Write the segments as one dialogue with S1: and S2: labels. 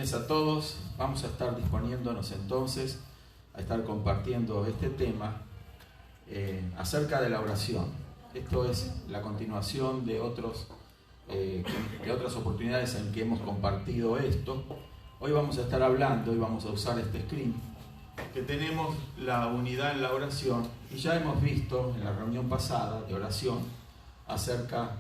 S1: bendiciones a todos. Vamos a estar disponiéndonos entonces a estar compartiendo este tema acerca de la oración. Esto es la continuación de otras oportunidades en que hemos compartido esto. Hoy vamos a estar hablando y vamos a usar este screen que tenemos la unidad en la oración, y ya hemos visto en la reunión pasada de oración acerca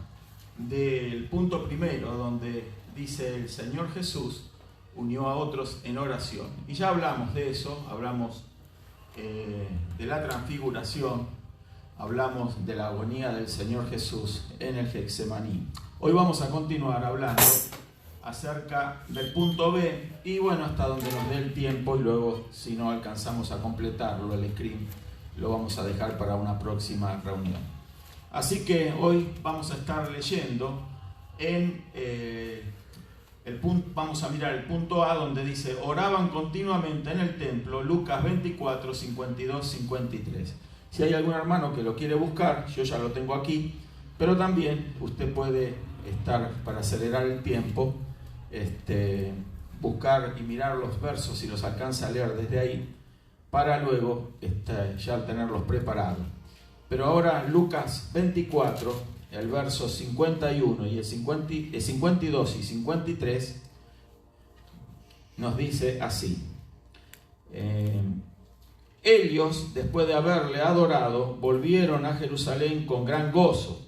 S1: del punto primero, donde dice: el Señor Jesús unió a otros en oración. Y ya hablamos de eso, hablamos de la transfiguración, hablamos de la agonía del Señor Jesús en el Getsemaní. Hoy vamos a continuar hablando acerca del punto B, y bueno, hasta donde nos dé el tiempo, y luego si no alcanzamos a completarlo, el screen lo vamos a dejar para una próxima reunión. Así que hoy vamos a estar leyendo en vamos a mirar el punto A, donde dice: oraban continuamente en el templo, Lucas 24, 52, 53. Si hay algún hermano que lo quiere buscar, yo ya lo tengo aquí, pero también usted puede estar, para acelerar el tiempo, buscar y mirar los versos si los alcanza a leer desde ahí, para luego ya tenerlos preparados. Pero ahora Lucas 24, el verso 51 y el 52 y 53 nos dice así: ellos, después de haberle adorado, volvieron a Jerusalén con gran gozo,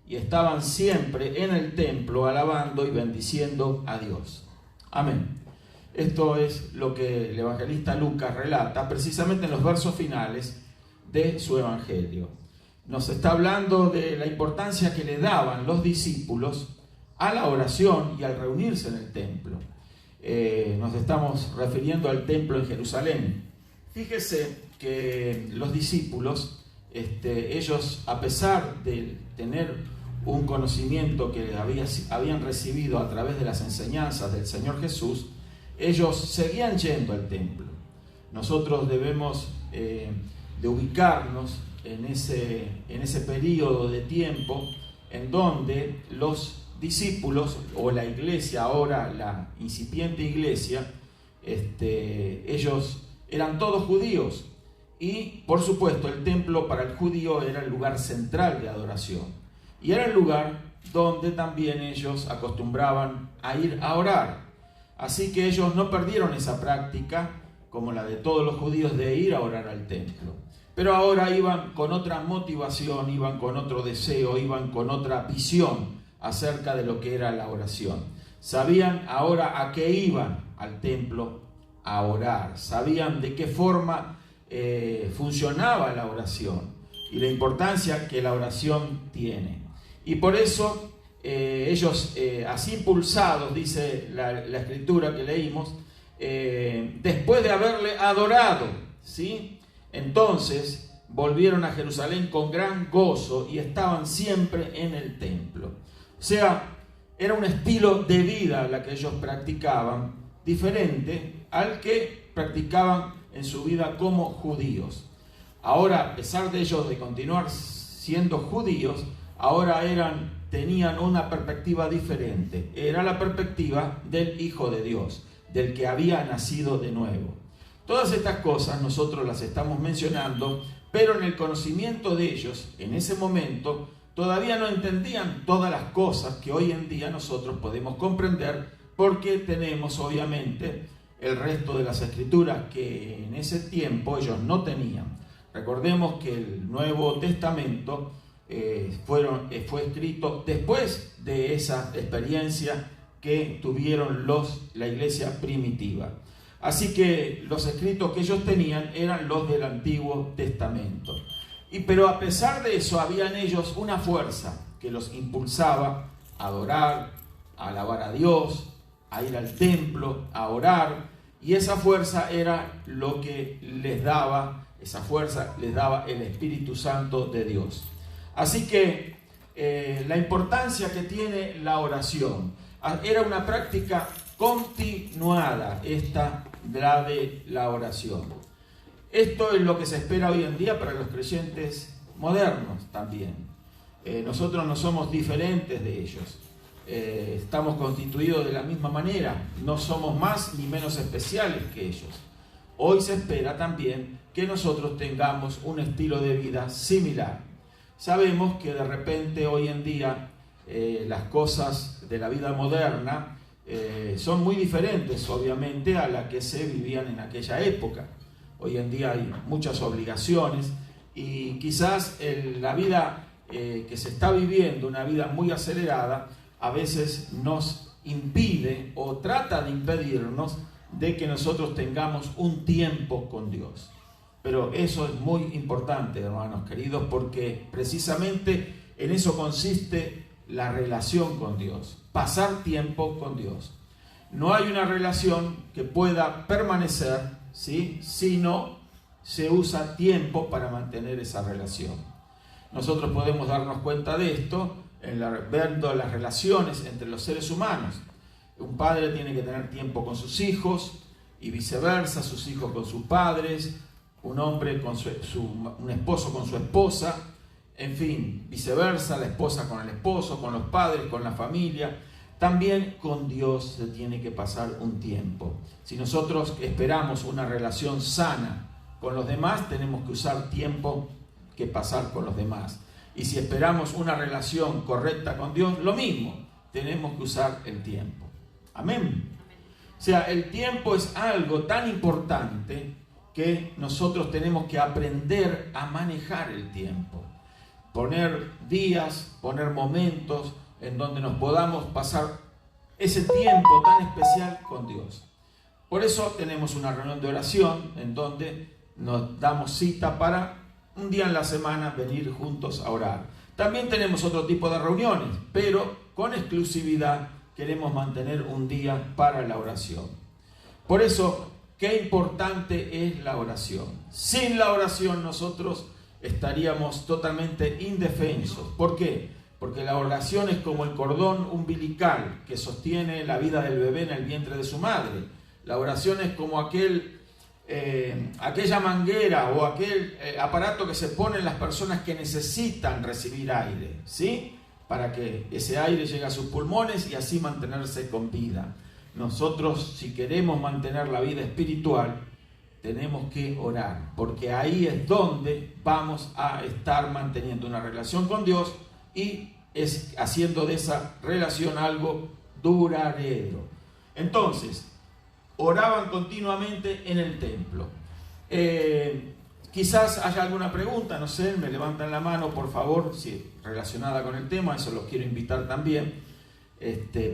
S1: y estaban siempre en el templo alabando y bendiciendo a Dios. Amén. Esto es lo que el evangelista Lucas relata precisamente en los versos finales de su evangelio. Nos está hablando de la importancia que le daban los discípulos a la oración y al reunirse en el templo. Nos estamos refiriendo al templo en Jerusalén. Fíjese que los discípulos, ellos, a pesar de tener un conocimiento que habían recibido a través de las enseñanzas del Señor Jesús, ellos seguían yendo al templo. Nosotros debemos de ubicarnos en ese periodo de tiempo en donde los discípulos, o la iglesia, ahora la incipiente iglesia, ellos eran todos judíos, y por supuesto el templo para el judío era el lugar central de adoración, y era el lugar donde también ellos acostumbraban a ir a orar. Así que ellos no perdieron esa práctica, como la de todos los judíos, de ir a orar al templo. Pero ahora iban con otra motivación, iban con otro deseo, iban con otra visión acerca de lo que era la oración. Sabían ahora a qué iban al templo a orar, sabían de qué forma funcionaba la oración y la importancia que la oración tiene. Y por eso ellos, así impulsados, dice la escritura que leímos, después de haberle adorado, ¿sí?, entonces volvieron a Jerusalén con gran gozo y estaban siempre en el templo. O sea, era un estilo de vida la que ellos practicaban, diferente al que practicaban en su vida como judíos. Ahora, a pesar de ellos de continuar siendo judíos, ahora tenían una perspectiva diferente. Era la perspectiva del Hijo de Dios, del que había nacido de nuevo. Todas estas cosas nosotros las estamos mencionando, pero en el conocimiento de ellos, en ese momento, todavía no entendían todas las cosas que hoy en día nosotros podemos comprender, porque tenemos obviamente el resto de las escrituras que en ese tiempo ellos no tenían. Recordemos que el Nuevo Testamento fue escrito después de esa experiencia que tuvieron la iglesia primitiva. Así que los escritos que ellos tenían eran los del Antiguo Testamento. Pero a pesar de eso, había en ellos una fuerza que los impulsaba a adorar, a alabar a Dios, a ir al templo, a orar. Y esa fuerza era lo que les daba el Espíritu Santo de Dios. Así que la importancia que tiene la oración. Era una práctica continuada la de la oración. Esto es lo que se espera hoy en día para los creyentes modernos también. Nosotros no somos diferentes de ellos. estamos constituidos de la misma manera, no somos más ni menos especiales que ellos. Hoy se espera también que nosotros tengamos un estilo de vida similar. Sabemos que de repente hoy en día las cosas de la vida moderna son muy diferentes, obviamente, a las que se vivían en aquella época. Hoy en día hay muchas obligaciones y quizás la vida que se está viviendo, una vida muy acelerada, a veces nos impide o trata de impedirnos de que nosotros tengamos un tiempo con Dios. Pero eso es muy importante, hermanos queridos, porque precisamente en eso consiste la relación con Dios, pasar tiempo con Dios. No hay una relación que pueda permanecer, ¿sí?, si no se usa tiempo para mantener esa relación. Nosotros podemos darnos cuenta de esto viendo las relaciones entre los seres humanos. Un padre tiene que tener tiempo con sus hijos y viceversa, sus hijos con sus padres, un hombre con un esposo con su esposa, en fin, viceversa, la esposa con el esposo, con los padres, con la familia. También con Dios se tiene que pasar un tiempo. Si nosotros esperamos una relación sana con los demás, tenemos que usar tiempo que pasar con los demás. Y si esperamos una relación correcta con Dios, lo mismo, tenemos que usar el tiempo. Amén. O sea, el tiempo es algo tan importante que nosotros tenemos que aprender a manejar el tiempo. Poner días, poner momentos en donde nos podamos pasar ese tiempo tan especial con Dios. Por eso tenemos una reunión de oración en donde nos damos cita para un día en la semana venir juntos a orar. También tenemos otro tipo de reuniones, pero con exclusividad queremos mantener un día para la oración. Por eso, qué importante es la oración. Sin la oración nosotros estaríamos totalmente indefensos. ¿Por qué? Porque la oración es como el cordón umbilical que sostiene la vida del bebé en el vientre de su madre. La oración es como aquella manguera o aquel aparato que se pone en las personas que necesitan recibir aire, ¿sí?, para que ese aire llegue a sus pulmones y así mantenerse con vida. Nosotros, si queremos mantener la vida espiritual, tenemos que orar, porque ahí es donde vamos a estar manteniendo una relación con Dios y haciendo de esa relación algo duradero. Entonces, oraban continuamente en el templo. Quizás haya alguna pregunta, no sé, me levantan la mano, por favor, si relacionada con el tema, eso los quiero invitar también,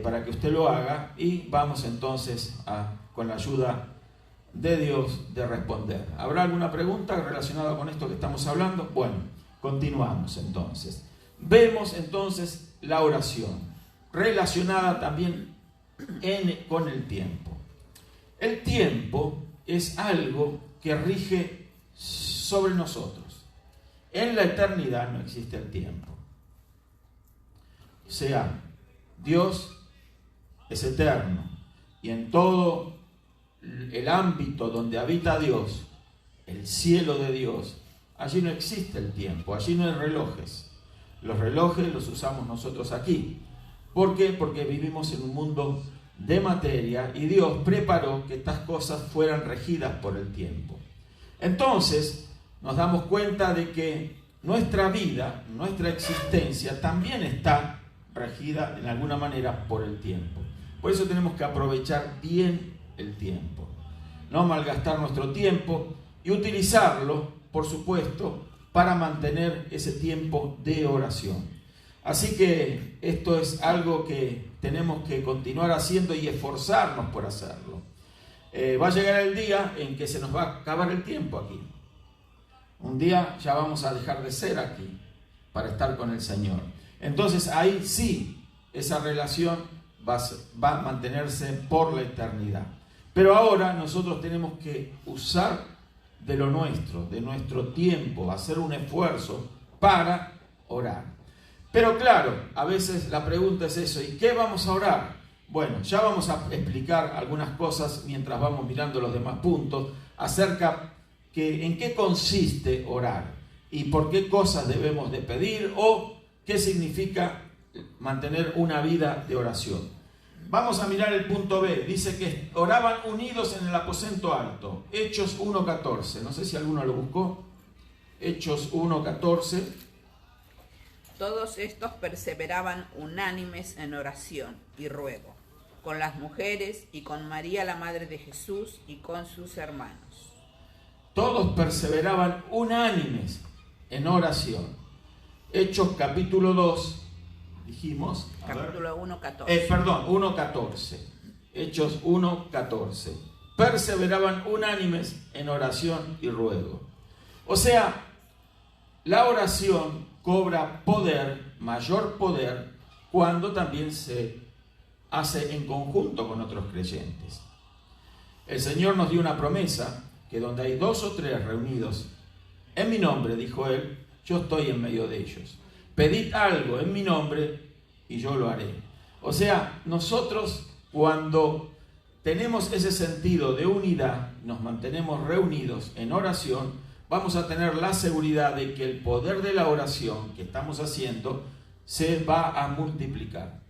S1: para que usted lo haga, y vamos entonces con la ayuda de Dios de responder. ¿Habrá alguna pregunta relacionada con esto que estamos hablando? Bueno, continuamos entonces. Vemos entonces la oración, relacionada también con el tiempo. El tiempo es algo que rige sobre nosotros. En la eternidad no existe el tiempo. O sea, Dios es eterno y en todo el ámbito donde habita Dios, el cielo de Dios, allí no existe el tiempo, allí no hay relojes. Los relojes los usamos nosotros aquí. ¿Por qué? Porque vivimos en un mundo de materia y Dios preparó que estas cosas fueran regidas por el tiempo. Entonces nos damos cuenta de que nuestra vida, nuestra existencia también está regida en alguna manera por el tiempo. Por eso tenemos que aprovechar bien el tiempo, no malgastar nuestro tiempo y utilizarlo, por supuesto, para mantener ese tiempo de oración. Así que esto es algo que tenemos que continuar haciendo y esforzarnos por hacerlo. Va a llegar el día en que se nos va a acabar el tiempo aquí. Un día ya vamos a dejar de ser aquí para estar con el Señor. Entonces ahí sí, esa relación va a mantenerse por la eternidad. Pero ahora nosotros tenemos que usar de lo nuestro, de nuestro tiempo, hacer un esfuerzo para orar. Pero claro, a veces la pregunta es eso, ¿y qué vamos a orar? Bueno, ya vamos a explicar algunas cosas mientras vamos mirando los demás puntos acerca de en qué consiste orar y por qué cosas debemos de pedir o qué significa mantener una vida de oración. Vamos a mirar el punto B. Dice que oraban unidos en el aposento alto. Hechos 1:14. No sé si alguno lo buscó. Hechos 1:14.
S2: Todos estos perseveraban unánimes en oración y ruego, con las mujeres y con María la Madre de Jesús y con sus hermanos.
S1: Todos perseveraban unánimes en oración. Hechos capítulo 2, dijimos.
S2: Capítulo 1:14.
S1: 1:14. Hechos 1:14. Perseveraban unánimes en oración y ruego. O sea, la oración cobra poder, mayor poder, cuando también se hace en conjunto con otros creyentes. El Señor nos dio una promesa, que donde hay 2 o 3 reunidos en mi nombre, dijo Él, yo estoy en medio de ellos. Pedid algo en mi nombre y yo lo haré. O sea, nosotros cuando tenemos ese sentido de unidad, nos mantenemos reunidos en oración, vamos a tener la seguridad de que el poder de la oración que estamos haciendo se va a multiplicar.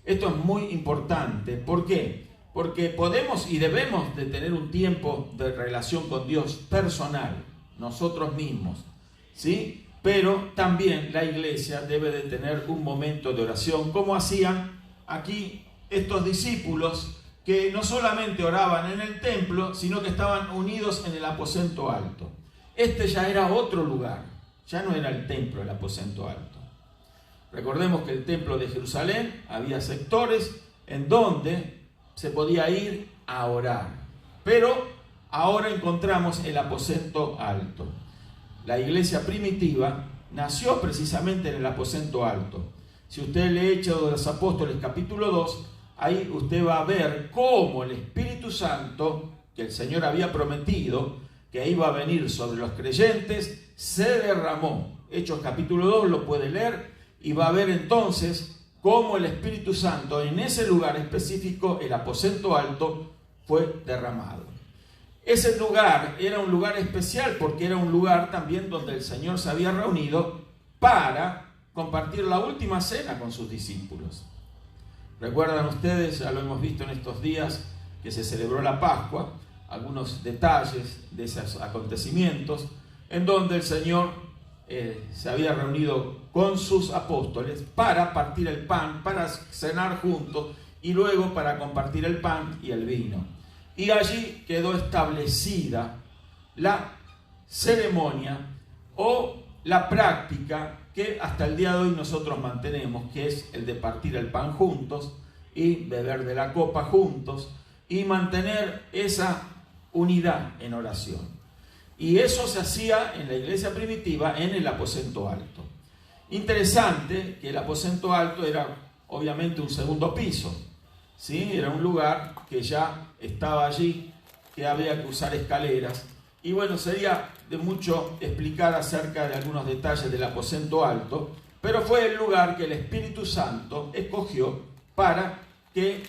S1: Esto es muy importante. ¿Por qué? Porque podemos y debemos de tener un tiempo de relación con Dios personal, nosotros mismos, ¿sí? Pero también la iglesia debe de tener un momento de oración, como hacían aquí estos discípulos que no solamente oraban en el templo, sino que estaban unidos en el aposento alto. Este ya era otro lugar, ya no era el templo, el aposento alto. Recordemos que el templo de Jerusalén había sectores en donde se podía ir a orar, pero ahora encontramos el aposento alto. La iglesia primitiva nació precisamente en el aposento alto. Si usted lee Hechos de los Apóstoles capítulo 2, ahí usted va a ver cómo el Espíritu Santo, que el Señor había prometido que iba a venir sobre los creyentes, se derramó. Hechos capítulo 2 lo puede leer y va a ver entonces cómo el Espíritu Santo en ese lugar específico, el aposento alto, fue derramado. Ese lugar era un lugar especial porque era un lugar también donde el Señor se había reunido para compartir la última cena con sus discípulos. Recuerdan ustedes, ya lo hemos visto en estos días, que se celebró la Pascua, algunos detalles de esos acontecimientos, en donde el Señor se había reunido con sus apóstoles para partir el pan, para cenar juntos y luego para compartir el pan y el vino. Y allí quedó establecida la ceremonia o la práctica que hasta el día de hoy nosotros mantenemos, que es el de partir el pan juntos y beber de la copa juntos y mantener esa unidad en oración. Y eso se hacía en la iglesia primitiva en el aposento alto. Interesante que el aposento alto era obviamente un segundo piso, ¿sí? Era un lugar que ya estaba allí, que había que usar escaleras. Y bueno, sería de mucho explicar acerca de algunos detalles del aposento alto, pero fue el lugar que el Espíritu Santo escogió para que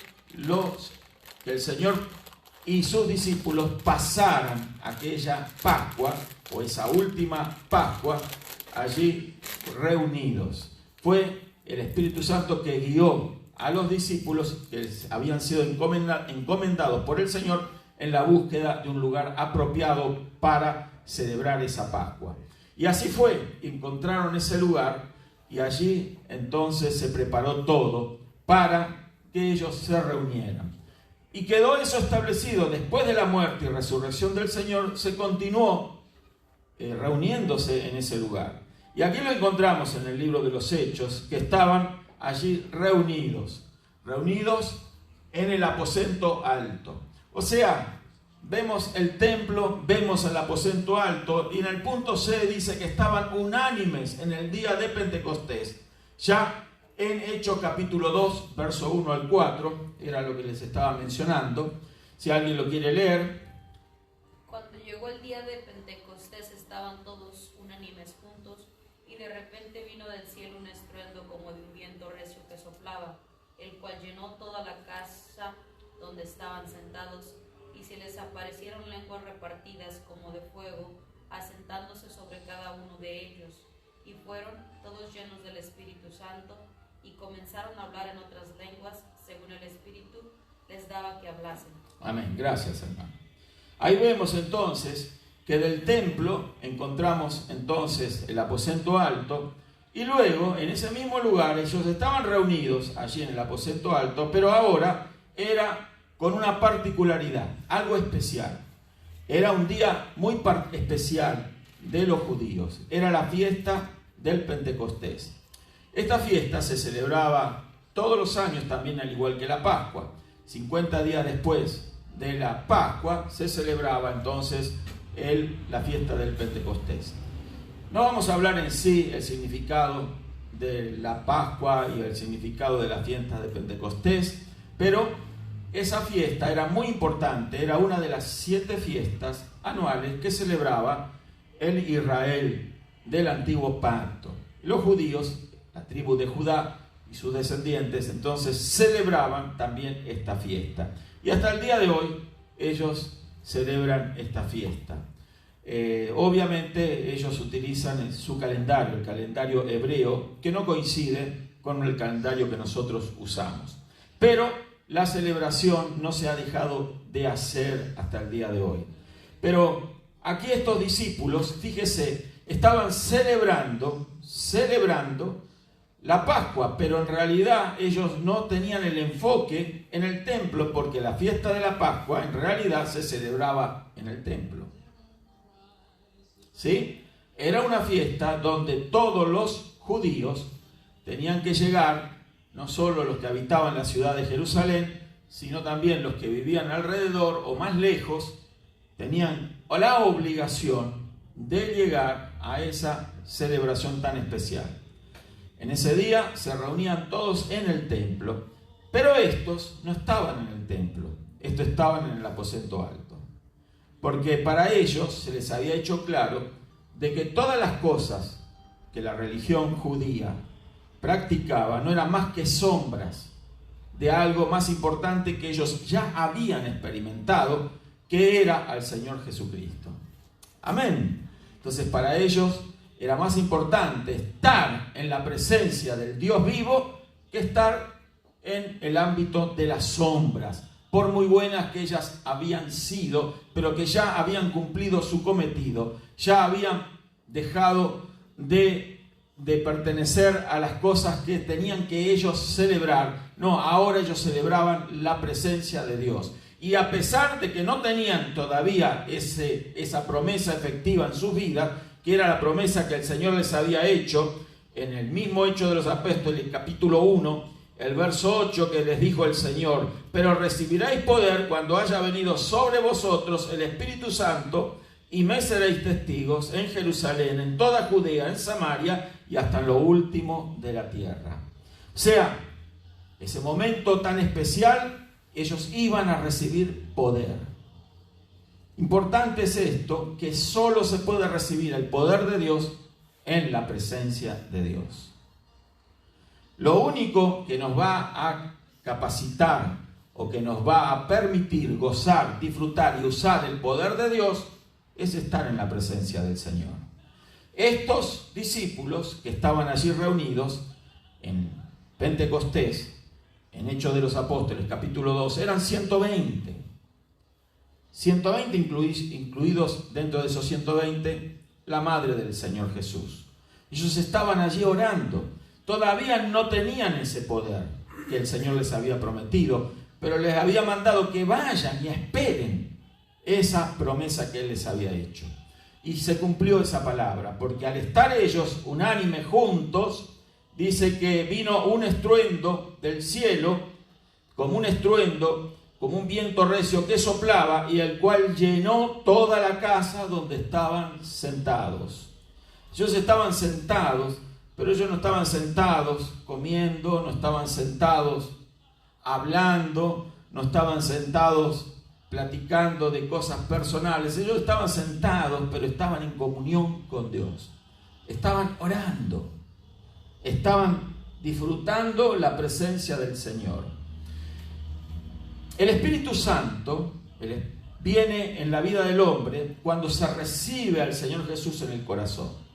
S1: el Señor y sus discípulos pasaran aquella Pascua, o esa última Pascua, allí reunidos. Fue el Espíritu Santo que guió a los discípulos que habían sido encomendados por el Señor en la búsqueda de un lugar apropiado para celebrar esa Pascua. Y así fue, encontraron ese lugar y allí entonces se preparó todo para que ellos se reunieran. Y quedó eso establecido. Después de la muerte y resurrección del Señor, se continuó reuniéndose en ese lugar. Y aquí lo encontramos en el libro de los Hechos, que estaban allí reunidos en el aposento alto. O sea, vemos el templo, vemos el aposento alto, y en el punto C dice que estaban unánimes en el día de Pentecostés. Ya en Hechos capítulo 2, verso 1 al 4, era lo que les estaba mencionando. Si alguien lo quiere leer.
S3: Cuando llegó el día de Pentecostés estaban todos unánimes juntos, y de repente vino del cielo un estruendo como de un viento recio que soplaba, el cual llenó toda la casa donde estaban sentados, y se les aparecieron lenguas repartidas como de fuego, asentándose sobre cada uno de ellos, y fueron todos llenos del Espíritu Santo, y comenzaron a hablar en otras lenguas, según el Espíritu les daba que hablasen.
S1: Amén. Gracias, hermano. Ahí vemos entonces que del templo encontramos entonces el aposento alto, y luego en ese mismo lugar ellos estaban reunidos allí en el aposento alto, pero ahora era con una particularidad, algo especial. Era un día muy especial de los judíos. Era la fiesta del Pentecostés. Esta fiesta se celebraba todos los años también, al igual que la Pascua. 50 días después de la Pascua se celebraba entonces la fiesta del Pentecostés. No vamos a hablar en sí el significado de la Pascua y el significado de la fiesta de Pentecostés, pero esa fiesta era muy importante, era una de las 7 fiestas anuales que celebraba el Israel del antiguo pacto. Los judíos, la tribu de Judá y sus descendientes, entonces celebraban también esta fiesta. Y hasta el día de hoy ellos celebran esta fiesta. Obviamente ellos utilizan su calendario, el calendario hebreo, que no coincide con el calendario que nosotros usamos. Pero la celebración no se ha dejado de hacer hasta el día de hoy. Pero aquí estos discípulos, fíjese, estaban celebrando la Pascua, pero en realidad ellos no tenían el enfoque en el templo, porque la fiesta de la Pascua en realidad se celebraba en el templo. ¿Sí? Era una fiesta donde todos los judíos tenían que llegar, no solo los que habitaban la ciudad de Jerusalén, sino también los que vivían alrededor o más lejos, tenían la obligación de llegar a esa celebración tan especial. En ese día se reunían todos en el templo, pero estos no estaban en el templo, estos estaban en el aposento alto. Porque para ellos se les había hecho claro de que todas las cosas que la religión judía practicaba no eran más que sombras de algo más importante que ellos ya habían experimentado, que era al Señor Jesucristo. Amén. Entonces para ellos era más importante estar en la presencia del Dios vivo que estar en el ámbito de las sombras, por muy buenas que ellas habían sido, pero que ya habían cumplido su cometido, ya habían dejado de pertenecer a las cosas que tenían que ellos celebrar. No, ahora ellos celebraban la presencia de Dios. Y a pesar de que no tenían todavía esa promesa efectiva en sus vidas, que era la promesa que el Señor les había hecho en el mismo Hechos de los Apóstoles, capítulo 1, el verso 8, que les dijo el Señor: pero recibiréis poder cuando haya venido sobre vosotros el Espíritu Santo, y me seréis testigos en Jerusalén, en toda Judea, en Samaria y hasta lo último de la tierra. O sea, ese momento tan especial, ellos iban a recibir poder. Importante es esto, que solo se puede recibir el poder de Dios en la presencia de Dios. Lo único que nos va a capacitar o que nos va a permitir gozar, disfrutar y usar el poder de Dios es estar en la presencia del Señor. Estos discípulos que estaban allí reunidos en Pentecostés, en Hechos de los Apóstoles, capítulo 2, eran 120. 120 incluidos dentro de esos 120, la madre del Señor Jesús. Ellos estaban allí orando. Todavía no tenían ese poder que el Señor les había prometido, pero les había mandado que vayan y esperen esa promesa que Él les había hecho. Y se cumplió esa palabra, porque al estar ellos unánimes juntos, dice que vino un estruendo del cielo, como un estruendo, como un viento recio que soplaba, y el cual llenó toda la casa donde estaban sentados. Ellos estaban sentados, pero ellos no estaban sentados comiendo, no estaban sentados hablando, no estaban sentados platicando de cosas personales. Ellos estaban sentados, pero estaban en comunión con Dios. Estaban orando, estaban disfrutando la presencia del Señor. El Espíritu Santo viene en la vida del hombre cuando se recibe al Señor Jesús en el corazón.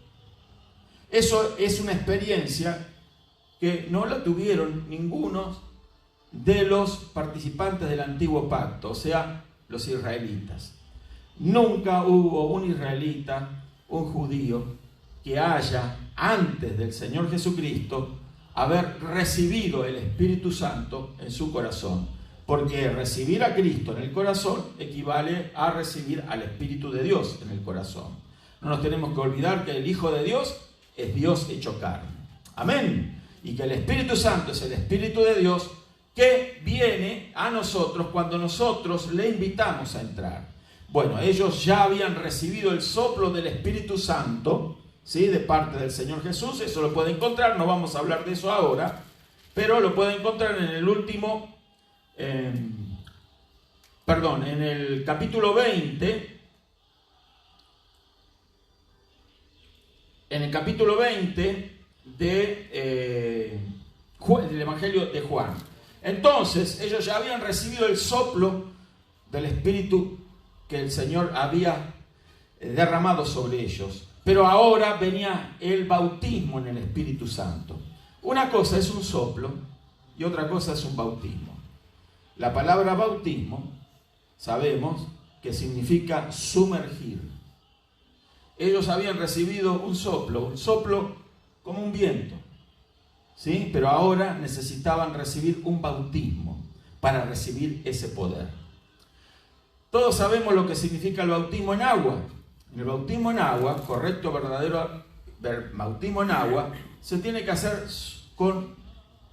S1: Eso es una experiencia que no la tuvieron ninguno de los participantes del antiguo pacto, o sea, los israelitas. Nunca hubo un israelita, un judío, que haya, antes del Señor Jesucristo, haber recibido el Espíritu Santo en su corazón. Porque recibir a Cristo en el corazón equivale a recibir al Espíritu de Dios en el corazón. No nos tenemos que olvidar que el Hijo de Dios es Dios hecho carne. Amén. Y que el Espíritu Santo es el Espíritu de Dios que viene a nosotros cuando nosotros le invitamos a entrar. Bueno, ellos ya habían recibido el soplo del Espíritu Santo, ¿sí?, de parte del Señor Jesús. Eso lo puede encontrar, no vamos a hablar de eso ahora, pero lo puede encontrar en el último, en el capítulo 20, del Evangelio de Juan. Entonces, ellos ya habían recibido el soplo del Espíritu que el Señor había derramado sobre ellos. Pero ahora venía el bautismo en el Espíritu Santo. Una cosa es un soplo y otra cosa es un bautismo. La palabra bautismo, sabemos que significa sumergir. Ellos habían recibido un soplo como un viento, ¿sí? Pero ahora necesitaban recibir un bautismo para recibir ese poder. Todos sabemos lo que significa el bautismo en agua. El bautismo en agua, correcto, verdadero bautismo en agua, se tiene que hacer con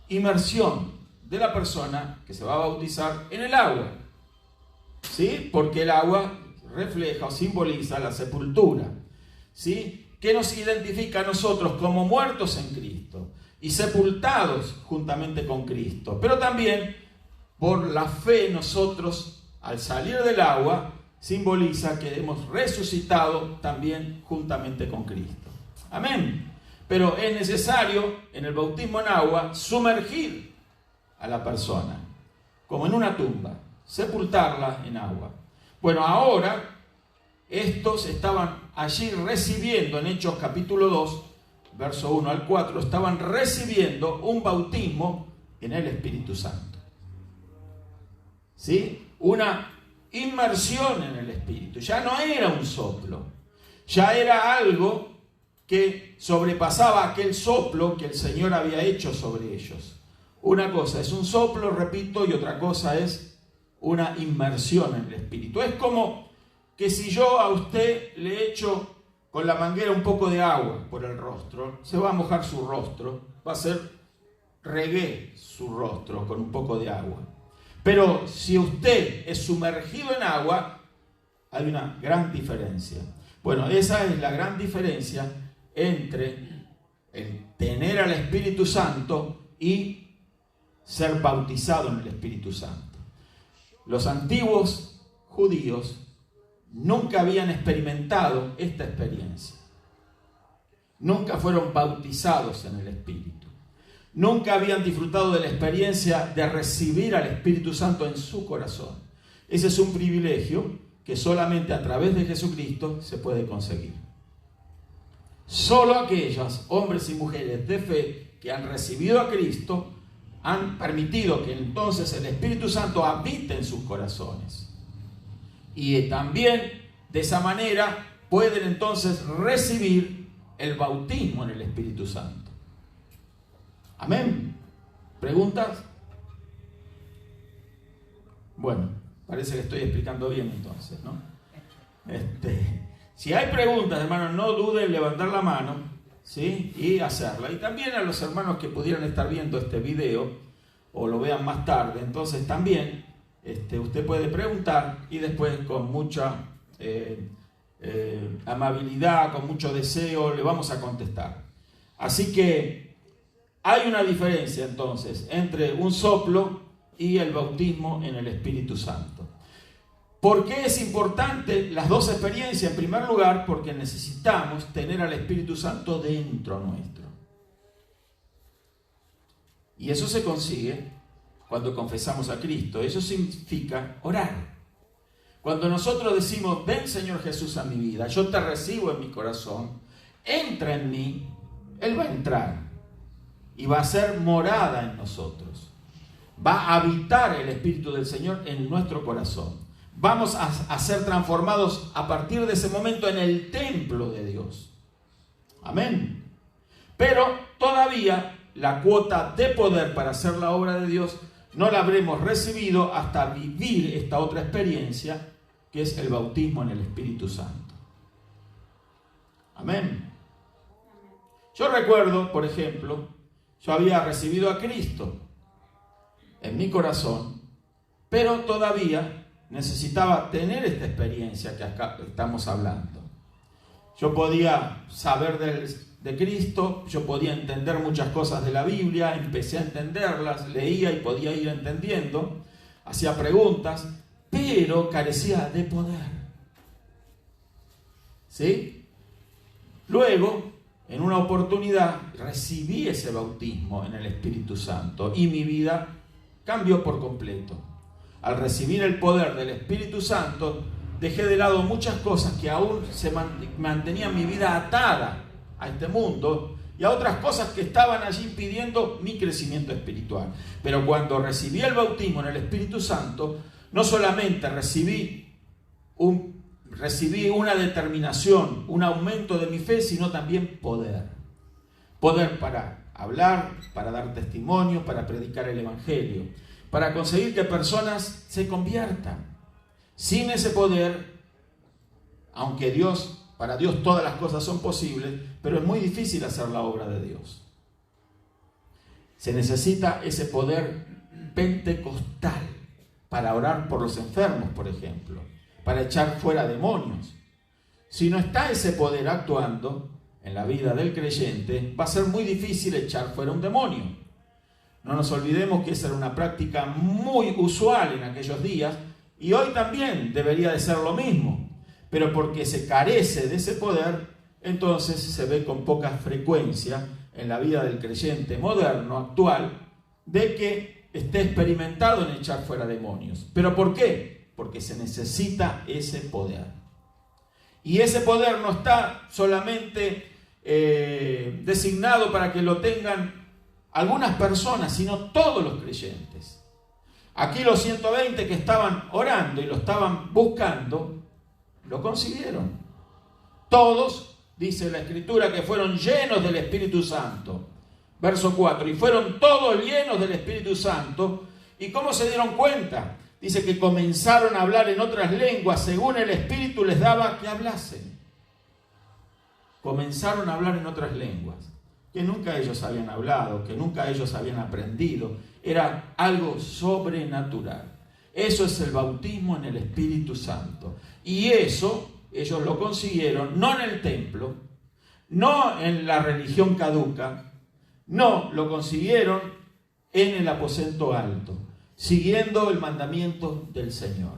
S1: inmersión de la persona que se va a bautizar en el agua, ¿sí? Porque el agua refleja o simboliza la sepultura, ¿sí?, que nos identifica a nosotros como muertos en Cristo y sepultados juntamente con Cristo. Pero también por la fe nosotros, al salir del agua, simboliza que hemos resucitado también juntamente con Cristo. Amén. Pero es necesario en el bautismo en agua sumergir a la persona, como en una tumba, sepultarla en agua. Bueno, ahora estos estaban allí recibiendo, en Hechos capítulo 2, verso 1 al 4, estaban recibiendo un bautismo en el Espíritu Santo. ¿Sí? Una inmersión en el Espíritu. Ya no era un soplo, ya era algo que sobrepasaba aquel soplo que el Señor había hecho sobre ellos. Una cosa es un soplo, repito, y otra cosa es una inmersión en el Espíritu. Es como que si yo a usted le echo con la manguera un poco de agua por el rostro, se va a mojar su rostro, va a ser regué su rostro con un poco de agua. Pero si usted es sumergido en agua, hay una gran diferencia. Bueno, esa es la gran diferencia entre el tener al Espíritu Santo y ser bautizado en el Espíritu Santo. Los antiguos judíos nunca habían experimentado esta experiencia. Nunca fueron bautizados en el Espíritu. Nunca habían disfrutado de la experiencia de recibir al Espíritu Santo en su corazón. Ese es un privilegio que solamente a través de Jesucristo se puede conseguir. Solo aquellos hombres y mujeres de fe que han recibido a Cristo han permitido que entonces el Espíritu Santo habite en sus corazones. Y también de esa manera pueden entonces recibir el bautismo en el Espíritu Santo. Amén. ¿Preguntas? Bueno, parece que estoy explicando bien entonces, ¿no? Si hay preguntas, hermanos, no duden en levantar la mano, ¿sí?, y hacerla. Y también a los hermanos que pudieran estar viendo este video o lo vean más tarde, entonces también usted puede preguntar y después con mucha amabilidad, con mucho deseo, le vamos a contestar. Así que hay una diferencia entonces entre un soplo y el bautismo en el Espíritu Santo. ¿Por qué es importante las dos experiencias? En primer lugar, porque necesitamos tener al Espíritu Santo dentro nuestro. Y eso se consigue cuando confesamos a Cristo. Eso significa orar. Cuando nosotros decimos, ven Señor Jesús a mi vida, yo te recibo en mi corazón, entra en mí, Él va a entrar. y va a ser morada en nosotros. Va a habitar el Espíritu del Señor en nuestro corazón. Vamos a ser transformados a partir de ese momento en el templo de Dios. Amén. Pero todavía la cuota de poder para hacer la obra de Dios no la habremos recibido hasta vivir esta otra experiencia, que es el bautismo en el Espíritu Santo. Amén. Yo recuerdo, por ejemplo, yo había recibido a Cristo en mi corazón, pero todavía necesitaba tener esta experiencia que acá estamos hablando. Yo podía saber de Cristo, yo podía entender muchas cosas de la Biblia, empecé a entenderlas, leía y podía ir entendiendo, hacía preguntas, pero carecía de poder. ¿Sí? Luego, en una oportunidad, recibí ese bautismo en el Espíritu Santo y mi vida cambió por completo. Al recibir el poder del Espíritu Santo, dejé de lado muchas cosas que aún mantenían mi vida atada a este mundo y a otras cosas que estaban allí impidiendo mi crecimiento espiritual. Pero cuando recibí el bautismo en el Espíritu Santo, no solamente recibí una determinación, un aumento de mi fe, sino también poder. Poder para hablar, para dar testimonio, para predicar el Evangelio, para conseguir que personas se conviertan. Sin ese poder, aunque para Dios todas las cosas son posibles, pero es muy difícil hacer la obra de Dios. Se necesita ese poder pentecostal para orar por los enfermos, por ejemplo, para echar fuera demonios. Si no está ese poder actuando en la vida del creyente, va a ser muy difícil echar fuera un demonio. No nos olvidemos que esa era una práctica muy usual en aquellos días y hoy también debería de ser lo mismo. Pero porque se carece de ese poder, entonces se ve con poca frecuencia en la vida del creyente moderno, actual, de que esté experimentado en echar fuera demonios. ¿Pero por qué? Porque se necesita ese poder. Y ese poder no está solamente designado para que lo tengan algunas personas, sino todos los creyentes. Aquí los 120 que estaban orando y lo estaban buscando, lo consiguieron. Todos, dice la Escritura, que fueron llenos del Espíritu Santo. Verso 4, y fueron todos llenos del Espíritu Santo. ¿Y cómo se dieron cuenta? Dice que comenzaron a hablar en otras lenguas según el Espíritu les daba que hablasen. Comenzaron a hablar en otras lenguas que nunca ellos habían hablado, que nunca ellos habían aprendido. Era algo sobrenatural. Eso es el bautismo en el Espíritu Santo. Y eso ellos lo consiguieron no en el templo, no en la religión caduca, no, lo consiguieron en el aposento alto, siguiendo el mandamiento del Señor.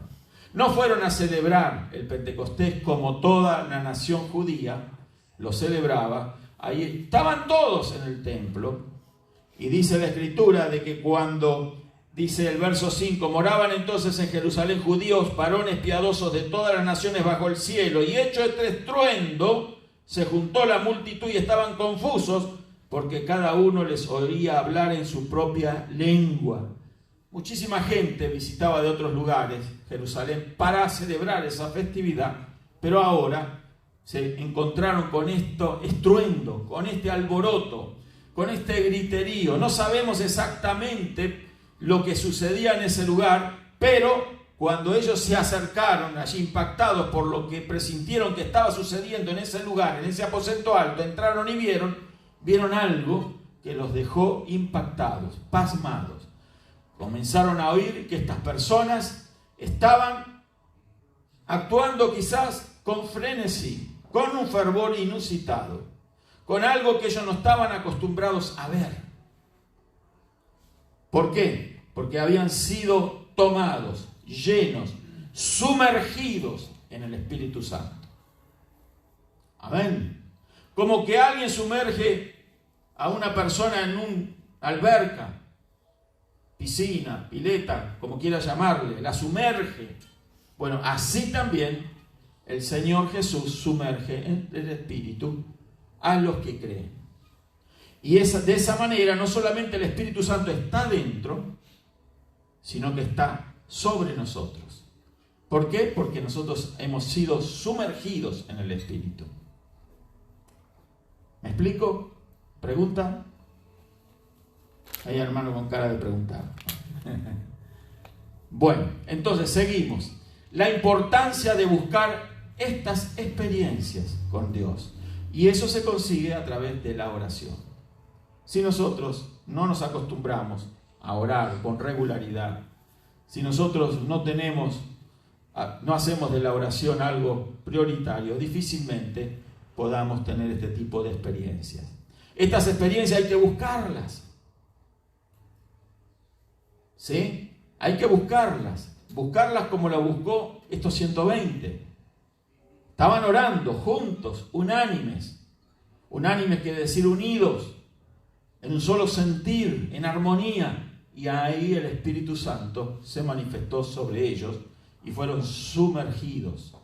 S1: No fueron a celebrar el Pentecostés como toda la nación judía lo celebraba. Ahí estaban todos en el templo. Y dice la Escritura de que cuando, dice el verso 5, moraban entonces en Jerusalén judíos, varones piadosos de todas las naciones bajo el cielo, y hecho este estruendo, se juntó la multitud y estaban confusos, porque cada uno les oía hablar en su propia lengua. Muchísima gente visitaba de otros lugares Jerusalén para celebrar esa festividad, pero ahora se encontraron con esto estruendo, con este alboroto, con este griterío. No sabemos exactamente lo que sucedía en ese lugar, pero cuando ellos se acercaron allí impactados por lo que presintieron que estaba sucediendo en ese lugar, en ese aposento alto, entraron y vieron algo que los dejó impactados, pasmados. Comenzaron a oír que estas personas estaban actuando quizás con frenesí, con un fervor inusitado, con algo que ellos no estaban acostumbrados a ver. ¿Por qué? Porque habían sido tomados, llenos, sumergidos en el Espíritu Santo. Amén. Como que alguien sumerge a una persona en una alberca, piscina, pileta, como quiera llamarle, la sumerge. Bueno, así también el Señor Jesús sumerge en el Espíritu a los que creen. Y de esa manera no solamente el Espíritu Santo está dentro, sino que está sobre nosotros. ¿Por qué? Porque nosotros hemos sido sumergidos en el Espíritu. ¿Me explico? ¿Pregunta? Hay hermano con cara de preguntar. Bueno, entonces seguimos. La importancia de buscar estas experiencias con Dios. Y eso se consigue a través de la oración. Si nosotros no nos acostumbramos a orar con regularidad, si nosotros no hacemos de la oración algo prioritario, difícilmente podamos tener este tipo de experiencias. Estas experiencias hay que buscarlas. ¿Sí? Hay que buscarlas como la buscó estos 120. Estaban orando juntos, unánimes quiere decir unidos, en un solo sentir, en armonía, y ahí el Espíritu Santo se manifestó sobre ellos y fueron sumergidos.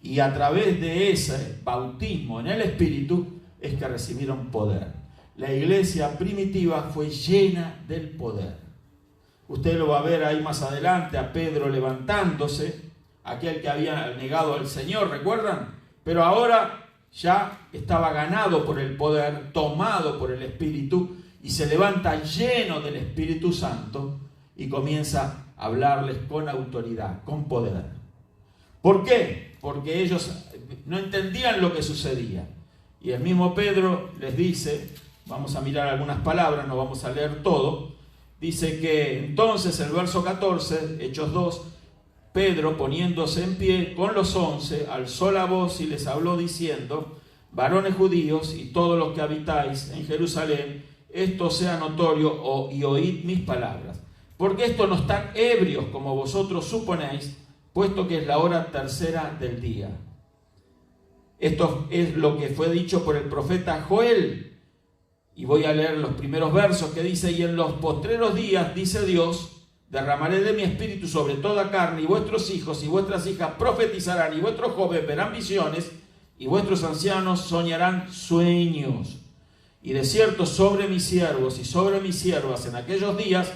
S1: Y a través de ese bautismo en el Espíritu es que recibieron poder. La iglesia primitiva fue llena del poder. Usted lo va a ver ahí más adelante, a Pedro levantándose, aquel que había negado al Señor, ¿recuerdan? Pero ahora ya estaba ganado por el poder, tomado por el Espíritu, y se levanta lleno del Espíritu Santo y comienza a hablarles con autoridad, con poder. ¿Por qué? Porque ellos no entendían lo que sucedía. Y el mismo Pedro les dice, vamos a mirar algunas palabras, no vamos a leer todo. Dice que entonces el verso 14, Hechos 2, Pedro poniéndose en pie con los 11, alzó la voz y les habló diciendo: varones judíos y todos los que habitáis en Jerusalén, esto sea notorio y oíd mis palabras. Porque estos no están ebrios como vosotros suponéis, puesto que es la hora tercera del día. Esto es lo que fue dicho por el profeta Joel. Y voy a leer los primeros versos que dice: y en los postreros días, dice Dios, derramaré de mi espíritu sobre toda carne, y vuestros hijos y vuestras hijas profetizarán, y vuestros jóvenes verán visiones, y vuestros ancianos soñarán sueños. Y de cierto sobre mis siervos y sobre mis siervas en aquellos días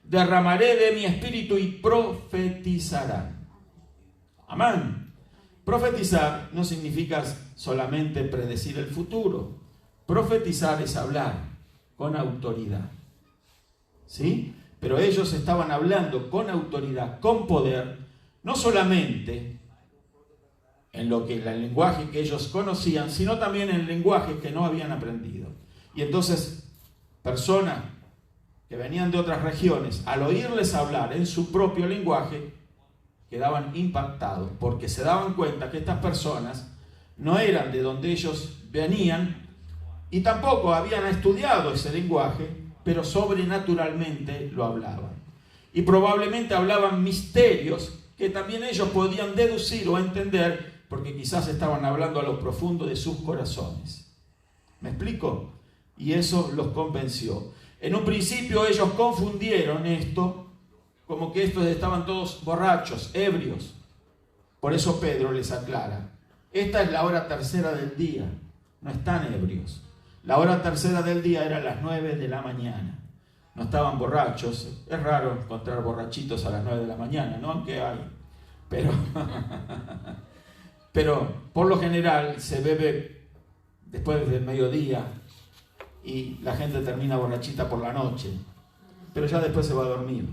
S1: derramaré de mi espíritu y profetizarán. Amén. Profetizar no significa solamente predecir el futuro. Profetizar es hablar con autoridad. ¿Sí? Pero ellos estaban hablando con autoridad, con poder, no solamente en el lenguaje que ellos conocían, sino también en el lenguaje que no habían aprendido. Y entonces, personas que venían de otras regiones, al oírles hablar en su propio lenguaje, quedaban impactados, porque se daban cuenta que estas personas no eran de donde ellos venían, y tampoco habían estudiado ese lenguaje, pero sobrenaturalmente lo hablaban. Y probablemente hablaban misterios que también ellos podían deducir o entender, porque quizás estaban hablando a lo profundo de sus corazones. ¿Me explico? Y eso los convenció. En un principio ellos confundieron esto, como que estos estaban todos borrachos, ebrios. Por eso Pedro les aclara: esta es la hora tercera del día, no están ebrios. La hora tercera del día era a las 9 de la mañana. No estaban borrachos. Es raro encontrar borrachitos a las 9 de la mañana, ¿no? Aunque hay. Pero por lo general se bebe después del mediodía y la gente termina borrachita por la noche. Pero ya después se va a dormir.